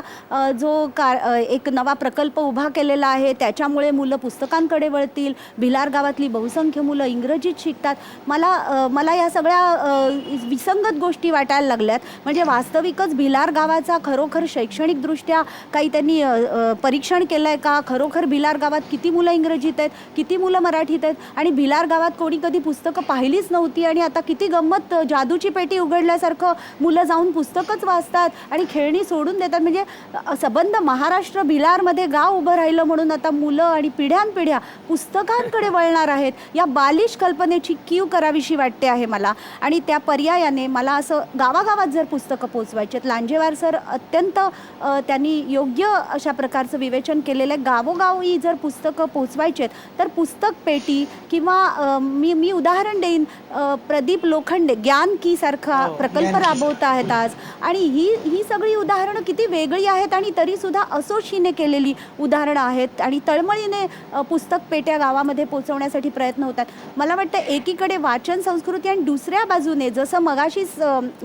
एक नवा प्रकल्प उभा केलेला आहे त्याच्यामुळे मुलं पुस्तकांकडे वळतील, भिलार गावातली बहुसंख्य मुलं इंग्रजीत शिकतात. मला या सगळ्या विसंगत गोष्टी वाटायला लागल्यात. म्हणजे वास्तविकच भिलार गावाचा खरोखर शैक्षणिकदृष्ट्या काही त्यांनी परीक्षण केलं आहे का? खरोखर भिलार गावात किती मुलं इंग्रजीत आहेत, किती मुलं मराठीत आहेत? आणि भिलार गावात कोणी कधी पुस्तकं पाहिलीच नव्हती आणि आता किती गंमत, जादूची पेटी उघडल्यासारखं मुलं जाऊन पुस्तकच वाचतात आणि खेळणी सोडून देतात. म्हणजे संबंध महाराष्ट्र भिलारमध्ये गाव उभं राहिलं म्हणून आता मुलं आणि पिढ्यानपिढ्या पुस्तकांकडे वळणार आहेत. या बालिश कल्पनेची कीव करावीशी वाटते आहे मला. आणि त्या पर्यायाने मला असं गावागावात जर पुस्तकं पोचवायची आहेत, लांजेवार सर अत्यंत त्यांनी योग्य अशा प्रकारचं विवेचन केलेलं आहे. गावोगावी जर पुस्तकं पोचवायची आहेत तर पुस्तक पेटी किंवा मी उदाहरण देईन, प्रदीप लोखंडे ज्ञान की सारखा प्रकल्प राबवत आहेत आज. आणि ही सगळी उदाहरणं किती वेगळी आहेत आणि तरीसुद्धा असोशीने केलेली उदाहरणं आहेत आणि तळमळीने पुस्तक पेट्या गावामध्ये पोचवण्यासाठी प्रयत्न होतात. मला वाटतं एकीकडे वाचन संस्कृती आणि दुसऱ्या बाजूने जसं मगाशीच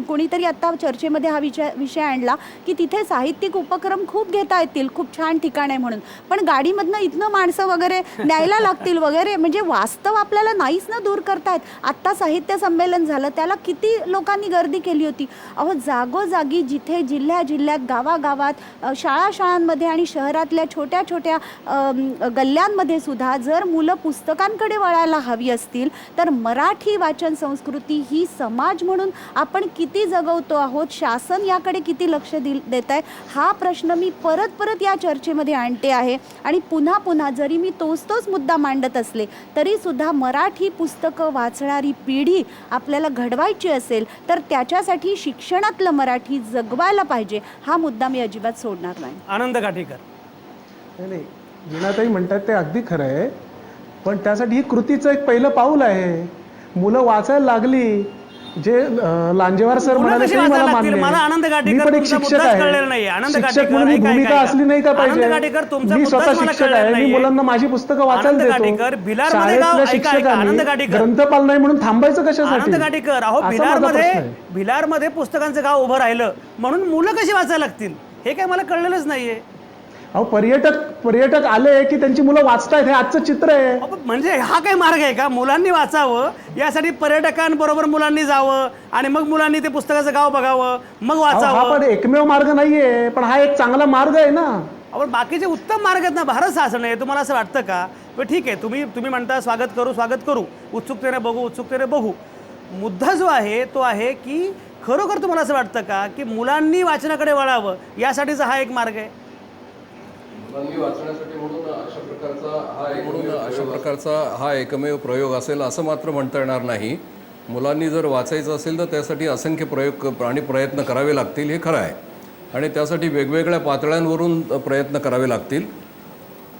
कोणीतरी आत्ता चर्चेमध्ये हा विषय आणला की तिथे साहित्यिक उपक्रम खूप घेता येतील, खूप छान ठिकाण आहे म्हणून, पण गाडीमधनं इथनं माणसं वगैरे न्यायला लागतील वगैरे, म्हणजे वास्तव आपल्याला नाहीच ना दूर करतायत. आत्ता साहित्य संमेलन झालं, त्याला किती लोकांनी गर्दी केली होती. अहो जागोजागी जिथे जिल्ह्यात गावागावात शाळांमध्ये आणि शहरातल्या छोट्या छोट्या गल्ल्यांमध्ये सुद्धा जर मुलं पुस्तकांकडे वळायला हवी असतील तर मराठी वाचन संस्कृती ही समाज म्हणून आपण किती जगवतो आहोत, शासन याकडे किती लक्ष देत आहे, हा प्रश्न मी परत या चर्चेमध्ये आणते आहे. आणि पुन्हा जरी मी तोच मुद्दा मांडत असले तरीसुद्धा मराठी पुस्तकं वाचणारी पिढी आपल्याला घडवायची असेल तर त्याच्यासाठी शिक्षणातलं मराठी जगवायला पाहिजे. हा मुद्दा मी अजिबात सोडणार नाही. आनंद काठीकर. नाही, वीणाताई म्हणतात ते अगदी खरं आहे, पण त्यासाठी ही कृतीचं एक पहिलं पाऊल आहे. मुलं वाचायला लागली, जे लांजेवार सर म्हणाले ते मला मान्य मला आनंद आहे. मी काठीकर पण एक तुमचा शिक्षक मुद्दाच कळलेला आहे. नाहीये. आनंद शिक्षक काठीकर म्हणून ही भूमिका असली नाही का आनंद काठीकर तुमचा पाहिजे? मी स्वतः मुद्दाच मला शिक्षक कळलेला आहे, मी नाहीये. मुलांना माझी पुस्तकं वाचायला आनंद देतो. काठीकर, भिलारमध्ये गाव, शाळेतल्या ऐका, आनंद शिक्षकांनी काठीकर. ग्रंथपाल नाही म्हणून थांबायचं कशासाठी? आनंद काठीकर, अहो असा माझा प्रश्न आहे. भिलारमध्ये पुस्तकांचं गाव उभं राहिलं म्हणून मुलं कशी वाचायला लागतील हे काय मला कळलेलंच नाहीये. अहो पर्यटक आले की त्यांची मुलं वाचतायत, हे आजचं चित्र आहे. अहो, म्हणजे हा काय मार्ग आहे का? मुलांनी वाचावं यासाठी पर्यटकांबरोबर मुलांनी जावं आणि मग मुलांनी ते पुस्तकाचं गाव बघावं, मग हा वाचावं. पण एकमेव मार्ग नाहीये, पण हा एक चांगला मार्ग आहे ना. आपण बाकीचे उत्तम मार्ग आहेत ना. भारत शासन आहे, तुम्हाला असं वाटतं का? पण ठीक आहे, तुम्ही म्हणता स्वागत करू, उत्सुकतेने बघू. मुद्दा जो आहे तो आहे की खरोखर तुम्हाला असं वाटतं का की मुलांनी वाचनाकडे वळावं यासाठीचा हा एक मार्ग आहे? मुलांनी वाचण्यासाठी म्हणून अशा प्रकारचा हा एकमेव प्रयोग असेल असं मात्र म्हणता येणार नाही. मुलांनी जर वाचायचं असेल तर त्यासाठी असंख्य प्रयोग आणि प्रयत्न करावे लागतील, हे खरं आहे. आणि त्यासाठी वेगवेगळ्या पातळ्यांवरून प्रयत्न करावे लागतील.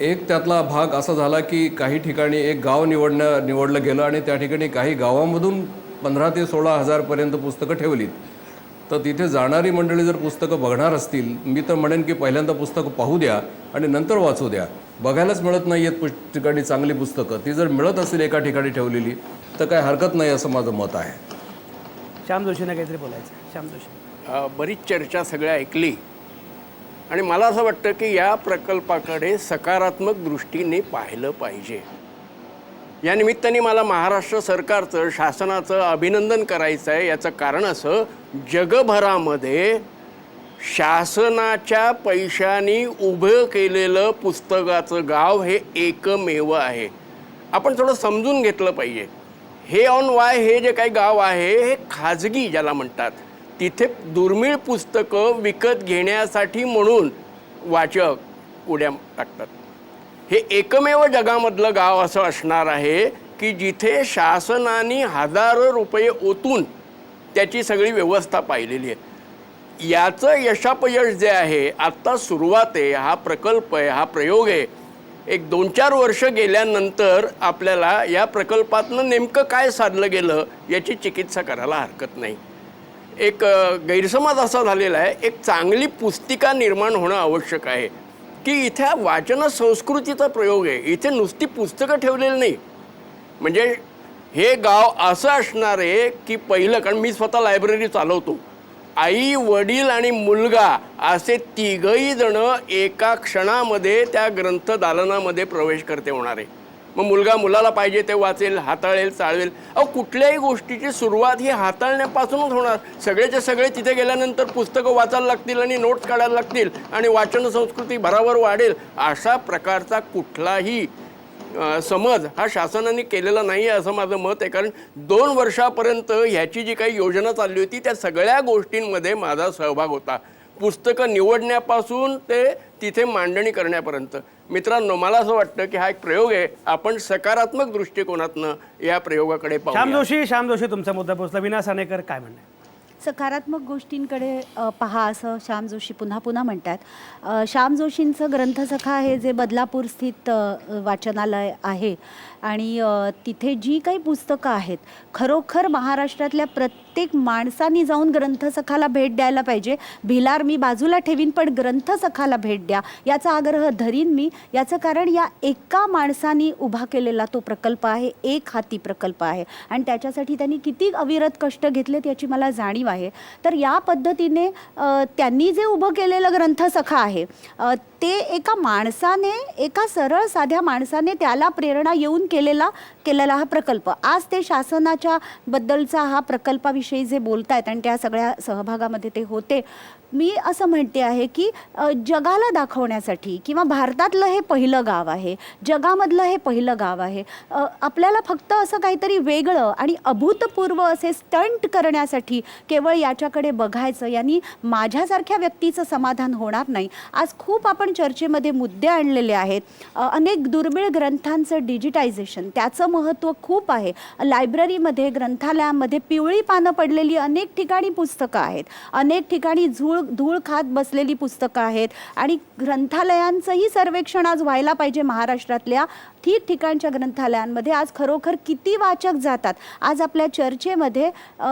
एक त्यातला भाग असा झाला की काही ठिकाणी एक गाव निवडलं गेलं आणि त्या ठिकाणी काही गावांमधून 15,000 ते 16,000 पुस्तकं ठेवलीत. तर तिथे जाणारी मंडळी जर पुस्तकं बघणार असतील, मी तर म्हणेन की पहिल्यांदा पुस्तकं पाहू द्या आणि नंतर वाचू द्या. बघायलाच मिळत नाही आहेत ठिकाणी चांगली पुस्तकं, ती जर मिळत असेल एका ठिकाणी ठेवलेली तर काय हरकत नाही असं माझं मत आहे. श्याम जोशीने काहीतरी बोलायचं. श्याम जोशी. बरीच चर्चा सगळ्या ऐकली आणि मला असं वाटतं की या प्रकल्पाकडे सकारात्मक दृष्टीने पाहिलं पाहिजे. या निमित्ताने मला महाराष्ट्र सरकारचं, शासनाचं अभिनंदन करायचं आहे. याचं कारण असं, जगभरामध्ये शासनाच्या पैशांनी उभं केलेलं पुस्तकाचं गाव हे एकमेव आहे. आपण थोडं समजून घेतलं पाहिजे. हे ऑन वाय हे जे काही गाव आहे हे खाजगी ज्याला म्हणतात, तिथे दुर्मिळ पुस्तकं विकत घेण्यासाठी म्हणून वाचक उड्या टाकतात. हे एकमेव जगामधलं गाव असं असणार आहे की जिथे शासनाने हजारो रुपये ओतून त्याची सगळी व्यवस्था पाहिलेली आहे. याचं यशापयश जे आहे, आत्ता सुरुवात आहे, हा प्रकल्प आहे, हा प्रयोग आहे. एक 2-4 वर्ष गेल्यानंतर आपल्याला या प्रकल्पातनं नेमकं काय साधलं गेलं याची चिकित्सा करायला हरकत नाही. एक गैरसमज असा झालेला आहे, एक चांगली पुस्तिका निर्माण होणं आवश्यक आहे की इथे वाचन संस्कृतीचा प्रयोग आहे. इथे नुसती पुस्तकं ठेवलेली नाही. म्हणजे हे गाव असं असणार आहे की पहिलं, कारण मी स्वतः लायब्ररी चालवतो, आई, वडील आणि मुलगा असे तिघही जण एका क्षणामध्ये त्या ग्रंथदालनामध्ये प्रवेश करते होणार आहे. मग मुलगा मुलाला पाहिजे ते वाचेल, हाताळेल, चाळवेल. अहो, कुठल्याही गोष्टीची सुरुवात ही हाताळण्यापासूनच होणार. सगळेचे सगळे तिथे गेल्यानंतर पुस्तकं वाचायला लागतील आणि नोट्स काढायला लागतील आणि वाचन संस्कृती भराभर वाढेल, अशा प्रकारचा कुठलाही समज हा शासनाने केलेला नाही आहे असं माझं मत आहे. कारण 2 वर्षापर्यंत ह्याची जी काही योजना चालली होती त्या सगळ्या गोष्टींमध्ये माझा सहभाग होता, पुस्तकं निवडण्यापासून ते तिथे मांडणी करण्यापर्यंत. मित्रांनो, मला असं वाटतं की हा एक प्रयोग आहे, आपण सकारात्मक दृष्टिकोनातनं या प्रयोगाकडे पाहू. श्याम जोशी तुमचा मुद्दा पोहोचला. विनाश आनेकर काय म्हणणं? सकारात्मक गोष्टींकडे पहा असं श्याम जोशी पुन्हा पुन्हा म्हणतात. श्याम जोशींचं ग्रंथसखा हे जे बदलापूर स्थित वाचनालय आहे आणि तिथे जी काही पुस्तकं आहेत, खरोखर महाराष्ट्रातल्या प्रत्येक माणसांनी जाऊन ग्रंथसखाला भेट द्यायला पाहिजे. भिलार मी बाजूला ठेवीन, पण ग्रंथसखाला भेट द्या याचा आग्रह धरीन मी. याचं कारण या एका माणसाने उभा केलेला तो प्रकल्प आहे, एक हाती प्रकल्प आहे आणि त्याच्यासाठी त्यांनी किती अविरत कष्ट घेतलेत याची मला जाणीव आहे. तर या पद्धतीने त्यांनी जे उभं केलेलं ग्रंथसखा आहे ते एका माणसाने, एका सरळ साध्या माणसाने त्याला प्रेरणा येऊन केलेला हा प्रकल्प. आज ते शासनाच्या बद्दलचा हा प्रकल्पाविषयी जे बोलतायत आणि त्या सगळ्या सहभागामध्ये ते होते, मी असं म्हणते आहे की जगाला दाखवण्यासाठी किंवा भारतातलं हे पहिलं गाव आहे, जगामधलं हे पहिलं गाव आहे, आपल्याला फक्त असं काहीतरी वेगळं आणि अभूतपूर्व असे स्टंट करण्यासाठी केवळ याच्याकडे बघायचं, यांनी माझ्यासारख्या व्यक्तीचं समाधान होणार नाही. आज खूप आपण चर्चेमध्ये मुद्दे आणलेले आहेत. अनेक दुर्मिळ ग्रंथांचं डिजिटायझेशन, त्याचं महत्त्व खूप आहे. लायब्ररीमध्ये, ग्रंथालयामध्ये पिवळी पानं पडलेली अनेक ठिकाणी पुस्तकं आहेत, अनेक ठिकाणी धूळ खात बसलेली पुस्तकं आहेत आणि ग्रंथालयांचंही सर्वेक्षण आज व्हायला पाहिजे महाराष्ट्रातल्या ठिकठिकाणच्या ग्रंथालयांमध्ये. आज खरोखर किती वाचक जातात. आज आपल्या चर्चेमध्ये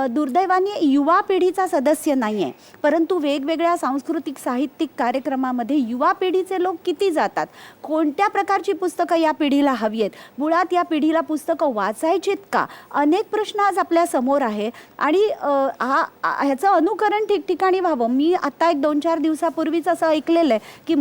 दुर्दैवाने युवा पिढीचा सदस्य नाही आहे, परंतु वेगवेगळ्या सांस्कृतिक साहित्यिक कार्यक्रमामध्ये युवा पिढीचे लोक किती जातात. कोणत्या प्रकारची पुस्तकं या पिढीला हवी आहेत, मुळात या पिढीला पुस्तकं वाचायचीत का, अनेक प्रश्न आज आपल्या समोर आहे आणि ह्याचं अनुकरण ठिकठिकाणी व्हावं. मी आता एक 2-4 दिवसापूर्वीच असं ऐकलेलं आहे की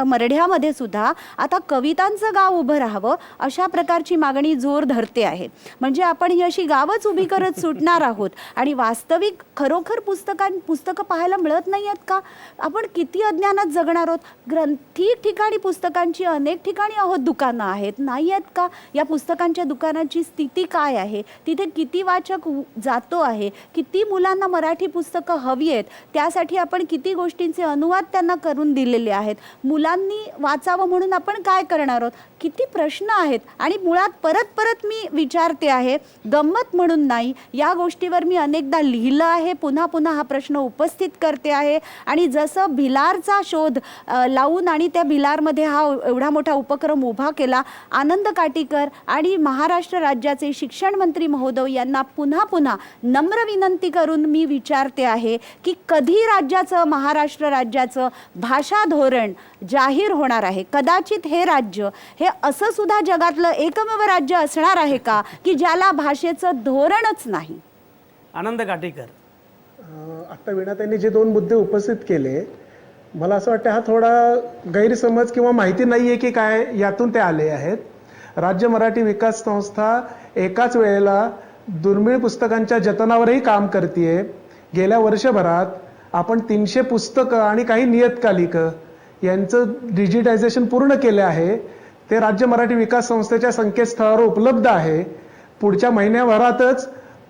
मरढ्यामध्ये सुद्धा आता कवितांचं गाव उभं राहावं अशा प्रकारची मागणी जोर धरते आहे. म्हणजे आपण ही अशी गावच उभी करत सुटणार आहोत आणि वास्तविक खरोखर पुस्तकं पाहायला मिळत नाही आहेत का? आपण किती अज्ञानात जगणार आहोत. ठिकठिकाणी पुस्तकांची अनेक ठिकाणी दुकानं आहेत, नाही आहेत का? या पुस्तकांच्या दुकानांची स्थिती काय आहे, तिथे किती वाचक जातो आहे, किती मुलांना मराठी पुस्तकं हवी आहेत, त्यासाठी आपण किती गोष्टींचे अनुवाद त्यांना करून दिलेले आहेत. मुलांनी वाचावं म्हणून आपण काय करणार आहोत, किती प्रश्न आहेत. आणि मुळात परत मी विचारते आहे, गंमत म्हणून नाही, या गोष्टीवर मी अनेकदा लिहिलं आहे, पुन्हा पुन्हा हा प्रश्न उपस्थित करते आहे. आणि जसं भिलारचा शोध लावून आणि त्या भिलारमध्ये हा एवढा मोठा उपक्रम उभा केला, आनंद काटीकर आणि महाराष्ट्र राज्याचे शिक्षण मंत्री महोदय यांना पुन्हा पुन्हा नम्र विनंती करून मी विचारते आहे की कधी महाराष्ट्र राज्याचं भाषा धोरण जाहीर होणार आहे. कदाचित हे राज्य हे असं सुद्धा जगातलं एकमेव राज्य असणार आहे का की ज्याला भाषेचं धोरणच नाही. आनंद काटीकर, आता वीणाताईंनी जे 2 मुद्दे उपस्थित केले, मला असं वाटतं हा थोडा गैरसमज किंवा माहिती नाही आहे की काय यातून ते आले आहेत. राज्य मराठी विकास संस्था एकाच वेळेला दुर्मिळ पुस्तकांच्या जतनावरही काम करते. गेल्या वर्षभरात आपण 300 पुस्तकं आणि काही नियतकालिकं यांचं डिजिटायझेशन पूर्ण केले आहे. ते राज्य मराठी विकास संस्थेच्या संकेतस्थळावर उपलब्ध आहे. पुढच्या महिन्याभरातच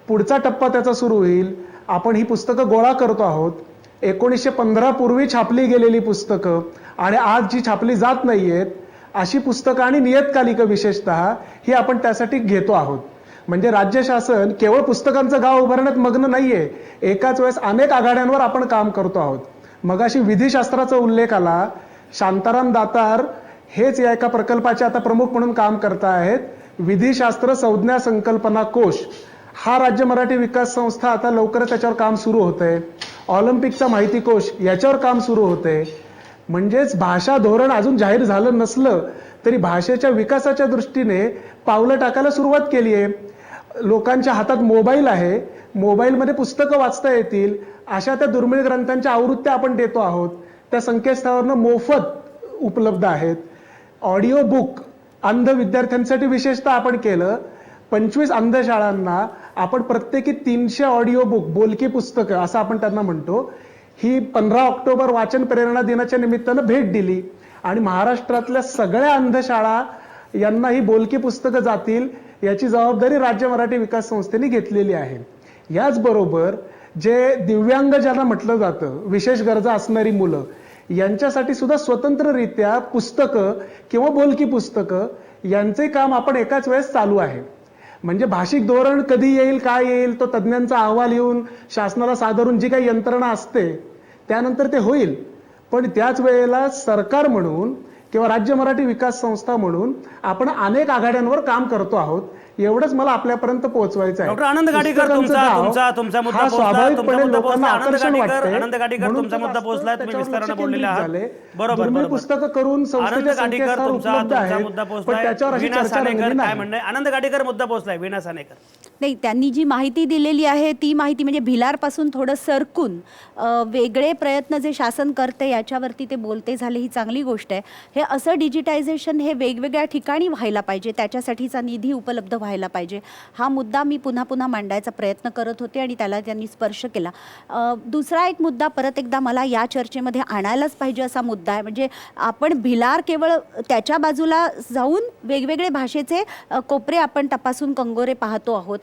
पुढचा टप्पा त्याचा सुरू होईल. आपण ही पुस्तकं गोळा करतो आहोत. 1915 पूर्वी छापली गेलेली पुस्तकं आणि आज जी छापली जात नाही आहेत अशी पुस्तकं आणि नियतकालिकं विशेषतः ही आपण त्यासाठी घेतो आहोत. म्हणजे राज्य शासन केवळ पुस्तकांचं गाव उभारण्यात मग्न नाहीये, एकाच वेळेस अनेक आघाड्यांवर आपण काम करतो आहोत. मगाशी विधिशास्त्राचा उल्लेख आला. शांताराम दातार हेच या एका प्रकल्पाचे आता प्रमुख म्हणून काम करत आहेत. विधिशास्त्र संज्ञा संकल्पना कोश हा राज्य मराठी विकास संस्था आता लवकरच त्याच्यावर काम सुरू होतंय. ऑलिम्पिकचा माहिती कोश याच्यावर काम सुरू होतंय. म्हणजेच भाषा धोरण अजून जाहीर झालं नसलं तरी भाषेच्या विकासाच्या दृष्टीने पावलं टाकायला सुरुवात केली आहे. लोकांच्या हातात मोबाईल आहे, मोबाईलमध्ये पुस्तकं वाचता येतील अशा त्या दुर्मिळ ग्रंथांच्या आवृत्त्या आपण देतो आहोत. त्या संकेतस्थळावरनं मोफत उपलब्ध आहेत. ऑडिओ बुक अंध विद्यार्थ्यांसाठी विशेषतः आपण केलं. 25 अंध शाळांना आपण प्रत्येकी 300 ऑडिओ बुक, बोलकी पुस्तकं असं आपण त्यांना म्हणतो, ही 15 ऑक्टोबर वाचन प्रेरणा दिनाच्या निमित्तानं भेट दिली आणि महाराष्ट्रातल्या सगळ्या अंध शाळा यांना ही बोलकी पुस्तकं जातील याची जबाबदारी राज्य मराठी विकास संस्थेने घेतलेली आहे. याचबरोबर जे दिव्यांग ज्यांना म्हटलं जातं, विशेष गरजा असणारी मुलं, यांच्यासाठी सुद्धा स्वतंत्ररित्या पुस्तकं किंवा बोलकी पुस्तकं यांचे काम आपण एकाच वेळेस चालू आहे. म्हणजे भाषिक धोरण कधी येईल, काय येईल, तो तज्ज्ञांचा अहवाल येऊन शासनाला सादरून जी काही यंत्रणा असते त्यानंतर ते होईल. पण त्याच वेळेला सरकार म्हणून किंवा राज्य मराठी विकास संस्था म्हणून आपण अनेक आघाड्यांवर काम करतो आहोत. एवढंच मला आपल्यापर्यंत पोहोचवायचं आहे. डॉक्टर आनंद गाडीकर, पुस्तकांचं गाव तुमचा मुद्दा हा पोहोचला, स्वाभाविकपणे तुमचा मुद्दा लोकांना पोहोचला. आकर्षण वाटतंय. आनंद गाडीकर, म्हणून तुमचा ते मुद्दा पोहोचलाय, तुम्ही त्याच्यावर विस्ताराने लक्ष बोललेले आहात. केंद्रित झाले. बरोबर दुर्मिळ बरोबर. पुस्तकं करून आनंद संस्थेच्या गाडीकर, संकेतस्थळावर तुमचा उपलब्ध आहेत. मुद्दा पण पोहोचलाय. त्याच्यावर अशी वीणा चर्चा सानेकर रंगली काय नाही. म्हणणं आहे? आनंद गाडीकर मुद्दा पोहोचलाय. वीणा सानेकर. नाही, त्यांनी जी माहिती दिलेली आहे ती माहिती म्हणजे भिलारपासून थोडं सरकून वेगळे प्रयत्न जे शासन करते याच्यावरती ते बोलते झाले, ही चांगली गोष्ट आहे. हे असं डिजिटायझेशन हे वेगवेगळ्या ठिकाणी व्हायला पाहिजे, त्याच्यासाठीचा निधी उपलब्ध व्हायला पाहिजे. हा मुद्दा मी पुन्हा पुन्हा मांडायचा प्रयत्न करत होते आणि त्याला त्यांनी स्पर्श केला. दुसरा एक मुद्दा परत एकदा मला या चर्चेमध्ये आणायलाच पाहिजे असा मुद्दा आहे. म्हणजे आपण भिलार केवळ त्याच्या बाजूला जाऊन वेगवेगळे भाषेचे कोपरे आपण तपासून कंगोरे पाहतो आहोत.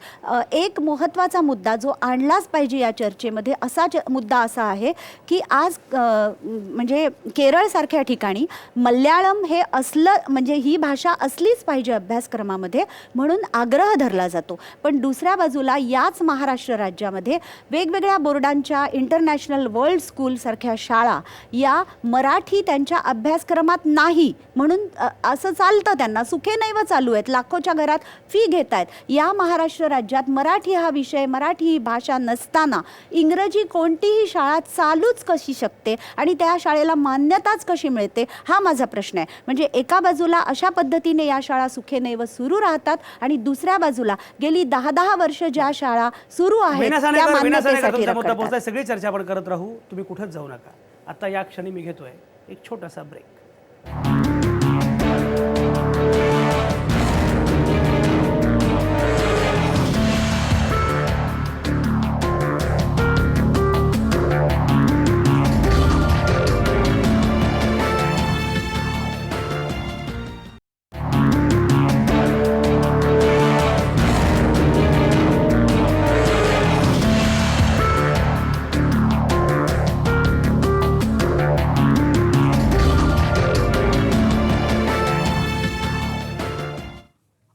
एक महत्त्वाचा मुद्दा जो आणलाच पाहिजे या चर्चेमध्ये असा मुद्दा असा आहे की आज म्हणजे केरळसारख्या ठिकाणी मल्याळम हे असलं, म्हणजे ही भाषा असलीच पाहिजे अभ्यासक्रमामध्ये म्हणून आग्रह धरला जातो. पण दुसऱ्या बाजूला याच महाराष्ट्र राज्यामध्ये वेगवेगळ्या बोर्डांच्या इंटरनॅशनल वर्ल्ड स्कूलसारख्या शाळा या मराठी त्यांच्या अभ्यासक्रमात नाही म्हणून असं चालतं, त्यांना सुखेनैव चालू आहेत, लाखोच्या घरात फी घेत आहेत. या महाराष्ट्र राज्यात मराठी हा विषय, मराठी ही भाषा नसताना इंग्रजी कोणतीही शाळा चालूच कशी शकते आणि त्या शाळेला मान्यताच कशी मिळते, हा माझा प्रश्न आहे. म्हणजे एका बाजूला अशा पद्धतीने या शाळा सुखेनैव सुरू राहतात आणि दुसऱ्या बाजूला गेली 10-10 वर्ष ज्या शाळा सुरू आहेत त्या मान्यतेसाठी मुद्दा पोहोचलाय. सगळी चर्चा आपण करत राहू, तुम्ही कुठेच जाऊ नका. आता या क्षणी मी घेतोय एक छोटासा ब्रेक.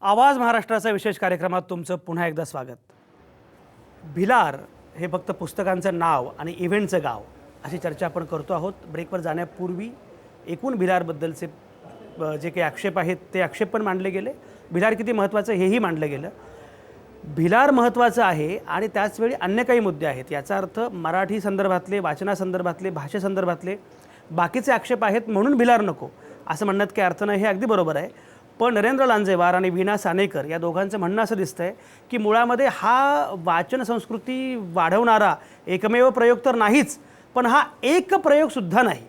आवाज महाराष्ट्राचा विशेष कार्यक्रमात तुमचं पुन्हा एकदा स्वागत. भिलार हे फक्त पुस्तकांचं नाव आणि इव्हेंटचं गाव अशी चर्चा आपण करतो आहोत. ब्रेकवर जाण्यापूर्वी एकूण भिलारबद्दलचे जे काही आक्षेप आहेत ते आक्षेप पण मांडले गेले. भिलार किती महत्त्वाचं हेही मांडलं गेलं. भिलार महत्त्वाचं आहे आणि त्याचवेळी अन्य काही मुद्दे आहेत. याचा अर्थ मराठी संदर्भातले, वाचनासंदर्भातले, भाषेसंदर्भातले बाकीचे आक्षेप आहेत म्हणून भिलार नको असं म्हणण्यात काही अर्थ नाही. हे अगदी बरोबर आहे. पण नरेंद्र लांजेवार आणि वीणा सानेकर या दोघांचं म्हणणं असं दिसतं आहे की मुळामध्ये हा वाचन संस्कृती वाढवणारा एकमेव प्रयोग तर नाहीच, पण हा एक प्रयोगसुद्धा नाही,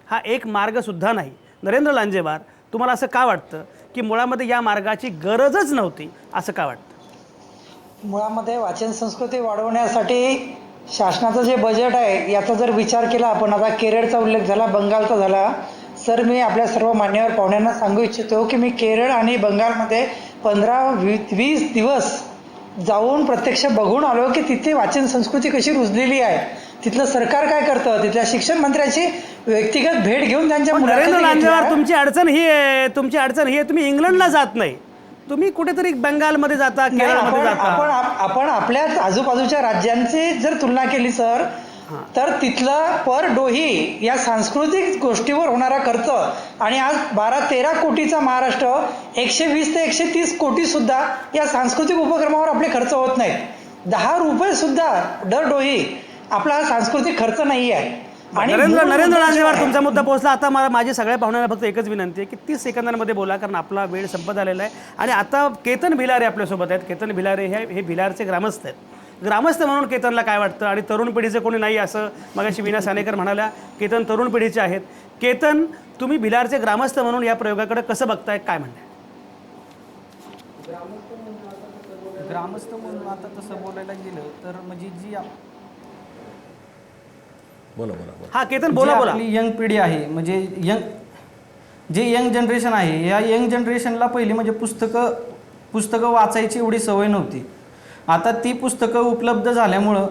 हा एक मार्गसुद्धा नाही. नरेंद्र लांजेवार, तुम्हाला असं का वाटतं की मुळामध्ये या मार्गाची गरजच नव्हती, असं का वाटतं? मुळामध्ये वाचन संस्कृती वाढवण्यासाठी शासनाचं जे बजेट आहे याचा जर विचार केला आपण, आता केरळचा उल्लेख झाला, बंगालचा झाला, सर मी आपल्या सर्व मान्यवर पाहुण्यांना सांगू इच्छितो की मी केरळ आणि बंगालमध्ये 15-20 दिवस जाऊन प्रत्यक्ष बघून आलो की तिथे वाचन संस्कृती कशी रुजलेली आहे, तिथलं सरकार काय करतं, तिथल्या शिक्षण मंत्र्याची व्यक्तिगत भेट घेऊन त्यांच्या नरेंद्र लांजेवार, तुमची अडचण ही आहे, तुम्ही इंग्लंडला जात नाही, तुम्ही कुठेतरी बंगालमध्ये जाता, केरळमध्ये जाता. आपण आपल्याच आजूबाजूच्या राज्यांची जर तुलना केली सर तर तिथलं पर डोही या सांस्कृतिक गोष्टीवर होणारा खर्च आणि आज 12-13 कोटीचा महाराष्ट्र 120 ते 130 कोटी सुद्धा या सांस्कृतिक उपक्रमावर आपले खर्च होत नाहीत. 10 रुपये सुद्धा दर डोही आपला हा सांस्कृतिक खर्च नाही आहे. आणि नरेंद्र लांजेवार, तुमचा मुद्दा पोहोचला. आता मला माझी सगळ्या पाहुण्यांना फक्त एकच विनंती आहे की 30 सेकंदांमध्ये बोला, कारण आपला वेळ संपत आलेला आहे. आणि आता केतन भिलारे आपल्यासोबत आहेत. केतन भिलारे हे भिलारचे ग्रामस्थ आहेत. ग्रामस्थ म्हणून केतनला काय वाटतं आणि तरुण पिढीचे कोणी नाही असं मगाशी वीणा सानेकर म्हणाल्या. केतन तरुण पिढीचे आहेत. केतन, तुम्ही भिलारचे ग्रामस्थ म्हणून या प्रयोगाकडे कसं बघताय, काय म्हणताय? ग्रामस्थ म्हणून आता तसं बोलायला गेलं तर म्हणजे जी बोला बोला बोला. हा केतन बोला बोला. आपली यंग पिढी आहे म्हणजे यंग जनरेशन आहे, या यंग जनरेशनला पहिली म्हणजे पुस्तकं वाचायची एवढी सवय नव्हती. आता ती पुस्तकं उपलब्ध झाल्यामुळं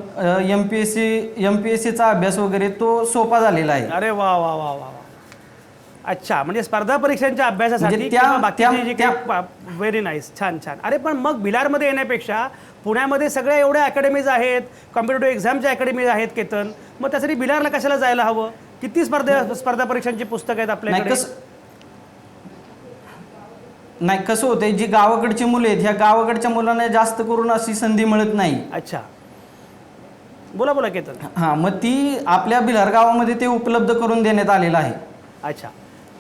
MPSCचा अभ्यास वगैरे तो सोपा झालेला आहे. अरे वा वा वा वा वा. अच्छा, म्हणजे स्पर्धा परीक्षांच्या अभ्यासासाठी म्हणजे व्हेरी नाईस, छान छान. अरे पण मग भिलारमध्ये येण्यापेक्षा पुण्यामध्ये सगळ्या एवढ्या अकॅडमीज आहेत, कॉम्पिटेटिव्ह एक्झामच्या अकॅडमीज आहेत केतन, मग त्यासाठी भिलारला कशाला जायला हवं? किती स्पर्धा परीक्षांची पुस्तकं आहेत आपल्याकडे? नाही कसं होतंय, जी गावाकडची मुलं आहेत ह्या गावाकडच्या मुलांना जास्त करून अशी संधी मिळत नाही. अच्छा, बोला बोला केतन. हां, मग ती आपल्या भिलार गावामध्ये ते उपलब्ध करून देण्यात आलेलं आहे. अच्छा,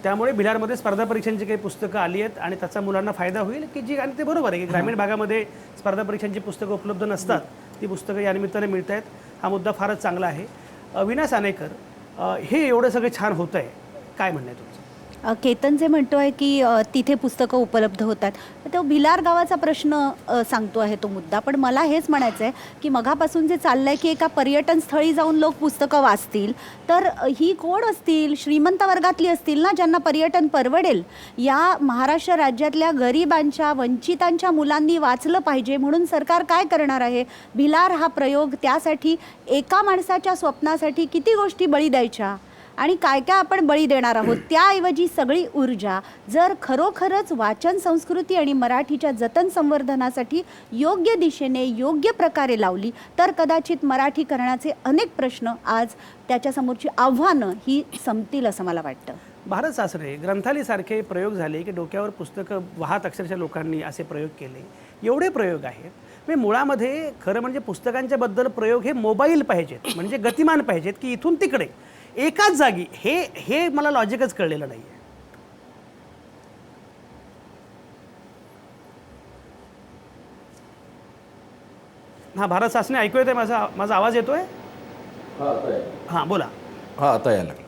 त्यामुळे भिलारमध्ये स्पर्धा परीक्षांची काही पुस्तकं आली आहेत आणि त्याचा मुलांना फायदा होईल की जी, आणि ते बरोबर आहे की ग्रामीण भागामध्ये स्पर्धा परीक्षांची पुस्तकं उपलब्ध नसतात, ती पुस्तकं या निमित्ताने मिळत आहेत. हा मुद्दा फारच चांगला आहे. विनाश आनेकर, हे एवढं सगळं छान होतं आहे, काय म्हणणं आहे तुमचं? केतन जे म्हणतोय की तिथे पुस्तकं उपलब्ध होतात, तो भिलार गावाचा प्रश्न सांगतो आहे तो मुद्दा. पण मला हेच म्हणायचं आहे की मघापासून जे चाललं आहे की एका पर्यटन स्थळी जाऊन लोक पुस्तकं वाचतील, तर ही कोण असतील? श्रीमंत वर्गातली असतील ना, ज्यांना पर्यटन परवडेल. या महाराष्ट्र राज्यातल्या गरिबांच्या, वंचितांच्या मुलांनी वाचलं पाहिजे म्हणून सरकार काय करणार आहे? भिलार हा प्रयोग, त्यासाठी एका माणसाच्या स्वप्नासाठी किती गोष्टी बळी द्यायच्या आणि काय काय आपण बळी देणार आहोत. त्याऐवजी सगळी ऊर्जा जर खरोखरच वाचन संस्कृती आणि मराठीच्या जतन संवर्धनासाठी योग्य दिशेने योग्य प्रकारे लावली तर कदाचित मराठीकरणाचे अनेक प्रश्न, आज त्याच्यासमोरची आव्हानं ही संपतील असं मला वाटतं. भारत सासरे ग्रंथालीसारखे प्रयोग झाले की डोक्यावर पुस्तकं वाहत अक्षरशः लोकांनी असे प्रयोग केले. एवढे प्रयोग आहेत. म्हणजे मुळामध्ये खरं म्हणजे पुस्तकांच्या बद्दल प्रयोग हे मोबाईल पाहिजेत, म्हणजे गतिमान पाहिजेत की इथून तिकडे एकाच जागी. हे मला लॉजिकच कळलेलं नाही आहे. हां, भारत सासने ऐकू येतोय माझा आवाज येतोय? हां बोला. हां, आता यायला लागला.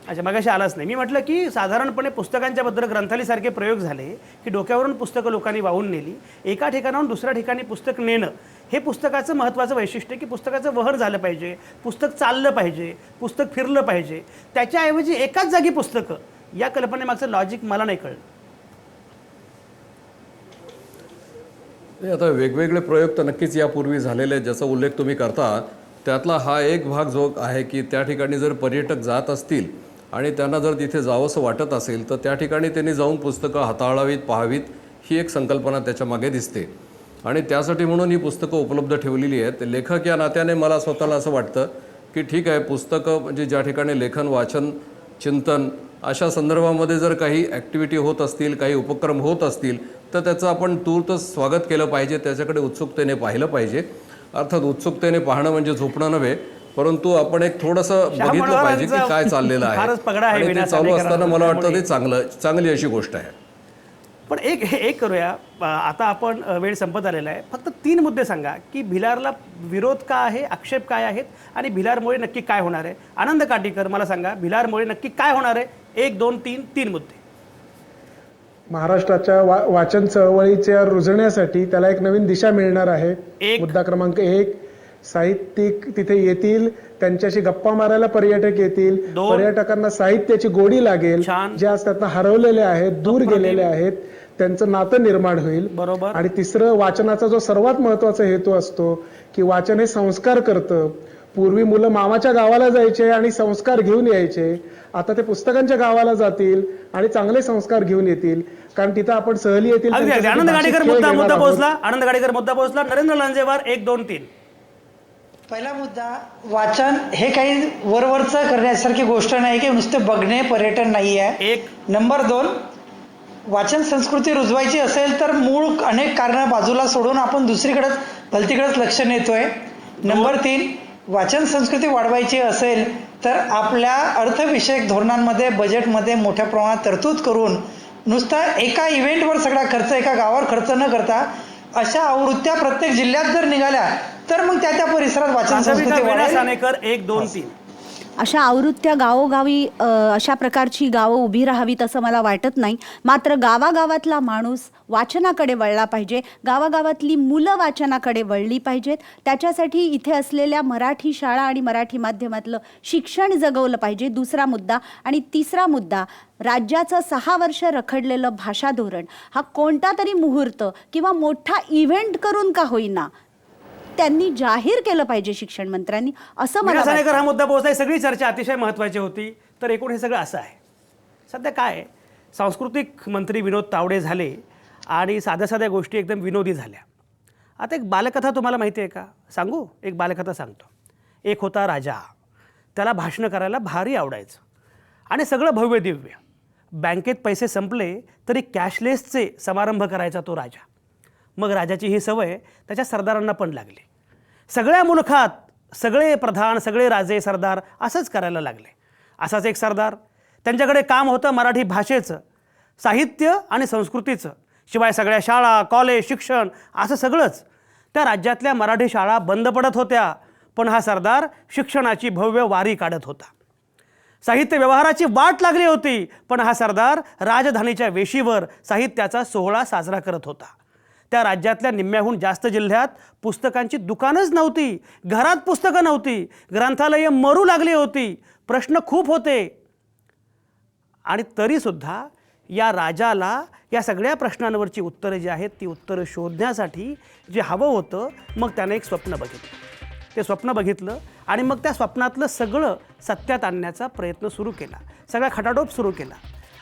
अच्छा, मगाशी आलाच नाही. मी म्हटलं की साधारणपणे पुस्तकांच्या बद्दल ग्रंथालीसारखे प्रयोग झाले की डोक्यावरून पुस्तकं लोकांनी वाहून नेली. एका ठिकाणाहून दुसऱ्या ठिकाणी पुस्तक नेणं हे पुस्तकाचं महत्त्वाचं वैशिष्ट्य, की पुस्तकाचं वहन झालं पाहिजे, पुस्तक चाललं पाहिजे, पुस्तक फिरलं पाहिजे. त्याच्याऐवजी एकाच जागी पुस्तकं, या कल्पनेमागचं लॉजिक मला नाही कळलं. आता वेगवेगळे प्रयोग तर नक्कीच यापूर्वी झालेले आहेत, ज्याचा उल्लेख तुम्ही करता. त्यातला हा एक भाग जो आहे की त्या ठिकाणी जर पर्यटक जात असतील आणि त्यांना जर तिथे जावंसं वाटत असेल तर त्या ठिकाणी त्यांनी जाऊन पुस्तकं हाताळावीत, पाहावीत, ही एक संकल्पना त्याच्यामागे दिसते. आणि त्यासाठी म्हणून ही पुस्तकं उपलब्ध ठेवलेली आहेत. लेखक या नात्याने मला स्वतःला असं वाटतं की ठीक आहे, पुस्तकं म्हणजे ज्या ठिकाणी लेखन, वाचन, चिंतन अशा संदर्भामध्ये जर काही ॲक्टिव्हिटी होत असतील, काही उपक्रम होत असतील तर त्याचं आपण तूर्तच स्वागत केलं पाहिजे, त्याच्याकडे उत्सुकतेने पाहिलं पाहिजे. अर्थात उत्सुकतेने पाहणं म्हणजे झोपणं नव्हे, परंतु आपण एक थोडंसं बघितलं पाहिजे की काय चाललेलं आहे. आणि ते चालू असताना मला वाटतं ते चांगली अशी गोष्ट आहे. पण एक करूया, आता आपण वेळ संपत आलेला आहे. फक्त 3 मुद्दे सांगा की भिलारला विरोध का आहे, आक्षेप काय आहेत आणि भिलारमुळे नक्की काय होणार आहे. आनंद काटीकर, मला सांगा भिलारमुळे नक्की काय होणार आहे. 1, 2, 3 मुद्दे. महाराष्ट्राच्या वाचन चळवळीच्या रुजण्यासाठी त्याला एक नवीन दिशा मिळणार आहे. मुद्दा क्रमांक 1, साहित्यिक तिथे येतील, त्यांच्याशी गप्पा मारायला पर्यटक येतील. पर्यटकांना साहित्याची गोडी लागेल. जे आज त्यांना हरवलेले आहेत, दूर गेलेले आहेत, त्यांचं नातं निर्माण होईल. बरोबर. आणि तिसरं, वाचनाचा जो सर्वात महत्वाचा हेतू असतो की वाचन हे संस्कार करतं. पूर्वी मुलं मामाच्या गावाला जायचे आणि संस्कार घेऊन यायचे. आता ते पुस्तकांच्या गावाला जातील आणि चांगले संस्कार घेऊन येतील, कारण तिथं आपण सहली येतील. आनंद गाडेकर मुद्दा पोहोचला. आनंद गाडेकर मुद्दा पोहोचला. नरेंद्र लांजेवार 1, 2, 3. पहिला मुद्दा, वाचन हे काही वरवरचं करण्यासारखी गोष्ट नाही की नुसते बघणे पर्यटन नाही आहे. 1. नंबर 2, वाचन संस्कृती रुजवायची असेल तर मूळ अनेक कारणं बाजूला सोडून आपण दुसरीकडेच भलतीकडेच लक्ष नेतोय. नंबर 3, वाचन संस्कृती वाढवायची असेल तर आपल्या अर्थविषयक धोरणांमध्ये, बजेटमध्ये मोठ्या प्रमाणात तरतूद करून नुसता एका इव्हेंटवर सगळा खर्च, एका गावावर खर्च न करता अशा आवृत्त्या प्रत्येक जिल्ह्यात जर निघाल्या तर मग त्या परिसरात वाचन संस्कृती वाढेल. 1, 2, 3. अशा आवृत्त्या गावोगावी अशा प्रकारची गावं उभी राहावीत असं मला वाटत नाही. मात्र गावागावातला माणूस वाचनाकडे वळला पाहिजे, गावागावातली मुलं वाचनाकडे वळली पाहिजेत. त्याच्यासाठी इथे असलेल्या मराठी शाळा आणि मराठी माध्यमातलं शिक्षण जगवलं पाहिजे, दुसरा मुद्दा. आणि तिसरा मुद्दा, राज्याचं 6 वर्ष रखडलेलं भाषा धोरण हा कोणता तरी मुहूर्त किंवा मोठा इव्हेंट करून का होईना त्यांनी जाहीर केलं पाहिजे शिक्षण मंत्र्यांनी, असं मला मीरा सानेकर वाटतं. हा मुद्दा पोहोचला. सगळी चर्चा अतिशय महत्त्वाची होती. तर एकूण हे सगळं असं आहे. सध्या काय आहे, सांस्कृतिक मंत्री विनोद तावडे झाले आणि साध्या साध्या गोष्टी एकदम विनोदी झाल्या. आता एक बालकथा तुम्हाला माहिती आहे का? सांगू, एक बालकथा सांगतो. एक होता राजा, त्याला भाषणं करायला भारी आवडायचं आणि सगळं भव्य दिव्य. बँकेत पैसे संपले तरी कॅशलेसचे समारंभ करायचा तो राजा. मग राजाची ही सवय त्याच्या सरदारांना पण लागली. सगळ्या मुलखात सगळे प्रधान, सगळे राजे, सरदार असंच करायला लागले. असाच एक सरदार, त्यांच्याकडे काम होतं मराठी भाषेचं, साहित्य आणि संस्कृतीचं, शिवाय सगळ्या शाळा, कॉलेज, शिक्षण असं सगळंच. त्या राज्यातल्या मराठी शाळा बंद पडत होत्या, पण हा सरदार शिक्षणाची भव्य वारी काढत होता. साहित्य व्यवहाराची वाट लागली होती, पण हा सरदार राजधानीच्या वेशीवर साहित्याचा सोहळा साजरा करत होता. त्या राज्यातल्या निम्म्याहून जास्त जिल्ह्यात पुस्तकांची दुकानच नव्हती, घरात पुस्तकं नव्हती, ग्रंथालयं मरू लागली होती, प्रश्न खूप होते. आणि तरीसुद्धा या राजाला या सगळ्या प्रश्नांवरची उत्तरं जी आहेत ती उत्तरं शोधण्यासाठी जे हवं होतं, मग त्याने एक स्वप्न बघितलं. ते स्वप्न बघितलं आणि मग त्या स्वप्नातलं सगळं सत्यात आणण्याचा प्रयत्न सुरू केला, सगळा खटाटोप सुरू केला.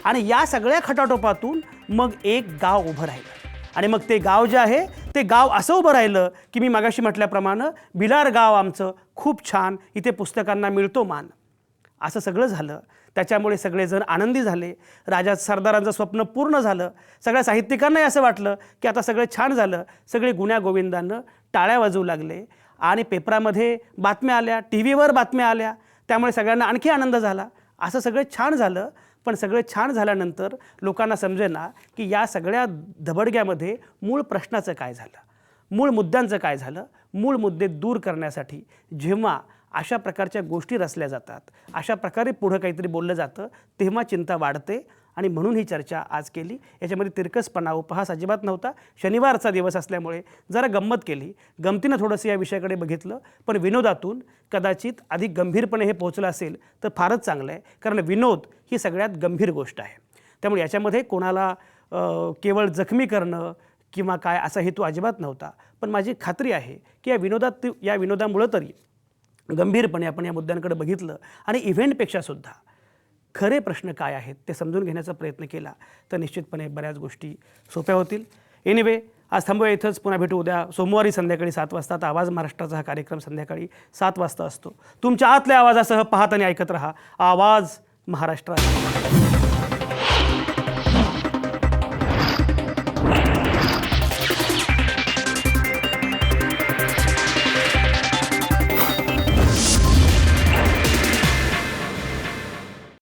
आणि या सगळ्या खटाटोपातून मग एक गाव उभं राहिलं. आणि मग ते गाव जे आहे ते गाव असं उभं राहिलं की मी मागाशी म्हटल्याप्रमाणे भिलार गाव आमचं खूप छान, इथे पुस्तकांना मिळतो मान. असं सगळं झालं. त्याच्यामुळे सगळेजण आनंदी झाले. राजा सरदारांचं स्वप्न पूर्ण झालं. सगळ्या साहित्यिकांनाही असं वाटलं की आता सगळं छान झालं. सगळे गुण्यागोविंदानं टाळ्या वाजवू लागले आणि पेपरामध्ये बातम्या आल्या, टी व्हीवर बातम्या आल्या. त्यामुळे सगळ्यांना आणखी आनंद झाला. असं सगळं छान झालं. पण सगळं छान झाल्यानंतर लोकांना समजेना की या सगळ्या धबडग्यामध्ये मूळ प्रश्नाचं काय झालं, मूळ मुद्द्यांचं काय झालं. मूळ मुद्दे दूर करण्यासाठी जेव्हा अशा प्रकारच्या गोष्टी रचल्या जातात, अशा प्रकारे पुढं काहीतरी बोललं जातं, तेव्हा चिंता वाढते. आणि म्हणून ही चर्चा आज केली. याच्यामध्ये तिरकसपणा, उपहास अजिबात नव्हता. शनिवारचा दिवस असल्यामुळे जरा गंमत केली, गमतीनं थोडंसं या विषयाकडे बघितलं. पण विनोदातून कदाचित अधिक गंभीरपणे हे पोहोचलं असेल तर फारच चांगलं आहे, कारण विनोद ही सगळ्यात गंभीर गोष्ट आहे. त्यामुळे याच्यामध्ये कोणाला केवळ जखमी करणं किंवा काय असा हेतू अजिबात नव्हता. पण माझी खात्री आहे की या विनोदामुळं तरी गंभीरपणे आपण या मुद्द्यांकडे बघितलं आणि इव्हेंटपेक्षासुद्धा खरे प्रश्न काय आहेत ते समजून घेण्याचा प्रयत्न केला तर निश्चितपणे बऱ्याच गोष्टी सोप्या होतील. एनिवे, आज थांबूया इथंच. पुन्हा भेटू उद्या सोमवारी संध्याकाळी 7 वाजता. आवाज महाराष्ट्राचा हा कार्यक्रम संध्याकाळी 7 वाजता असतो. तुमच्या आतल्या आवाजासह पाहत आणि ऐकत रहा आवाज महाराष्ट्र.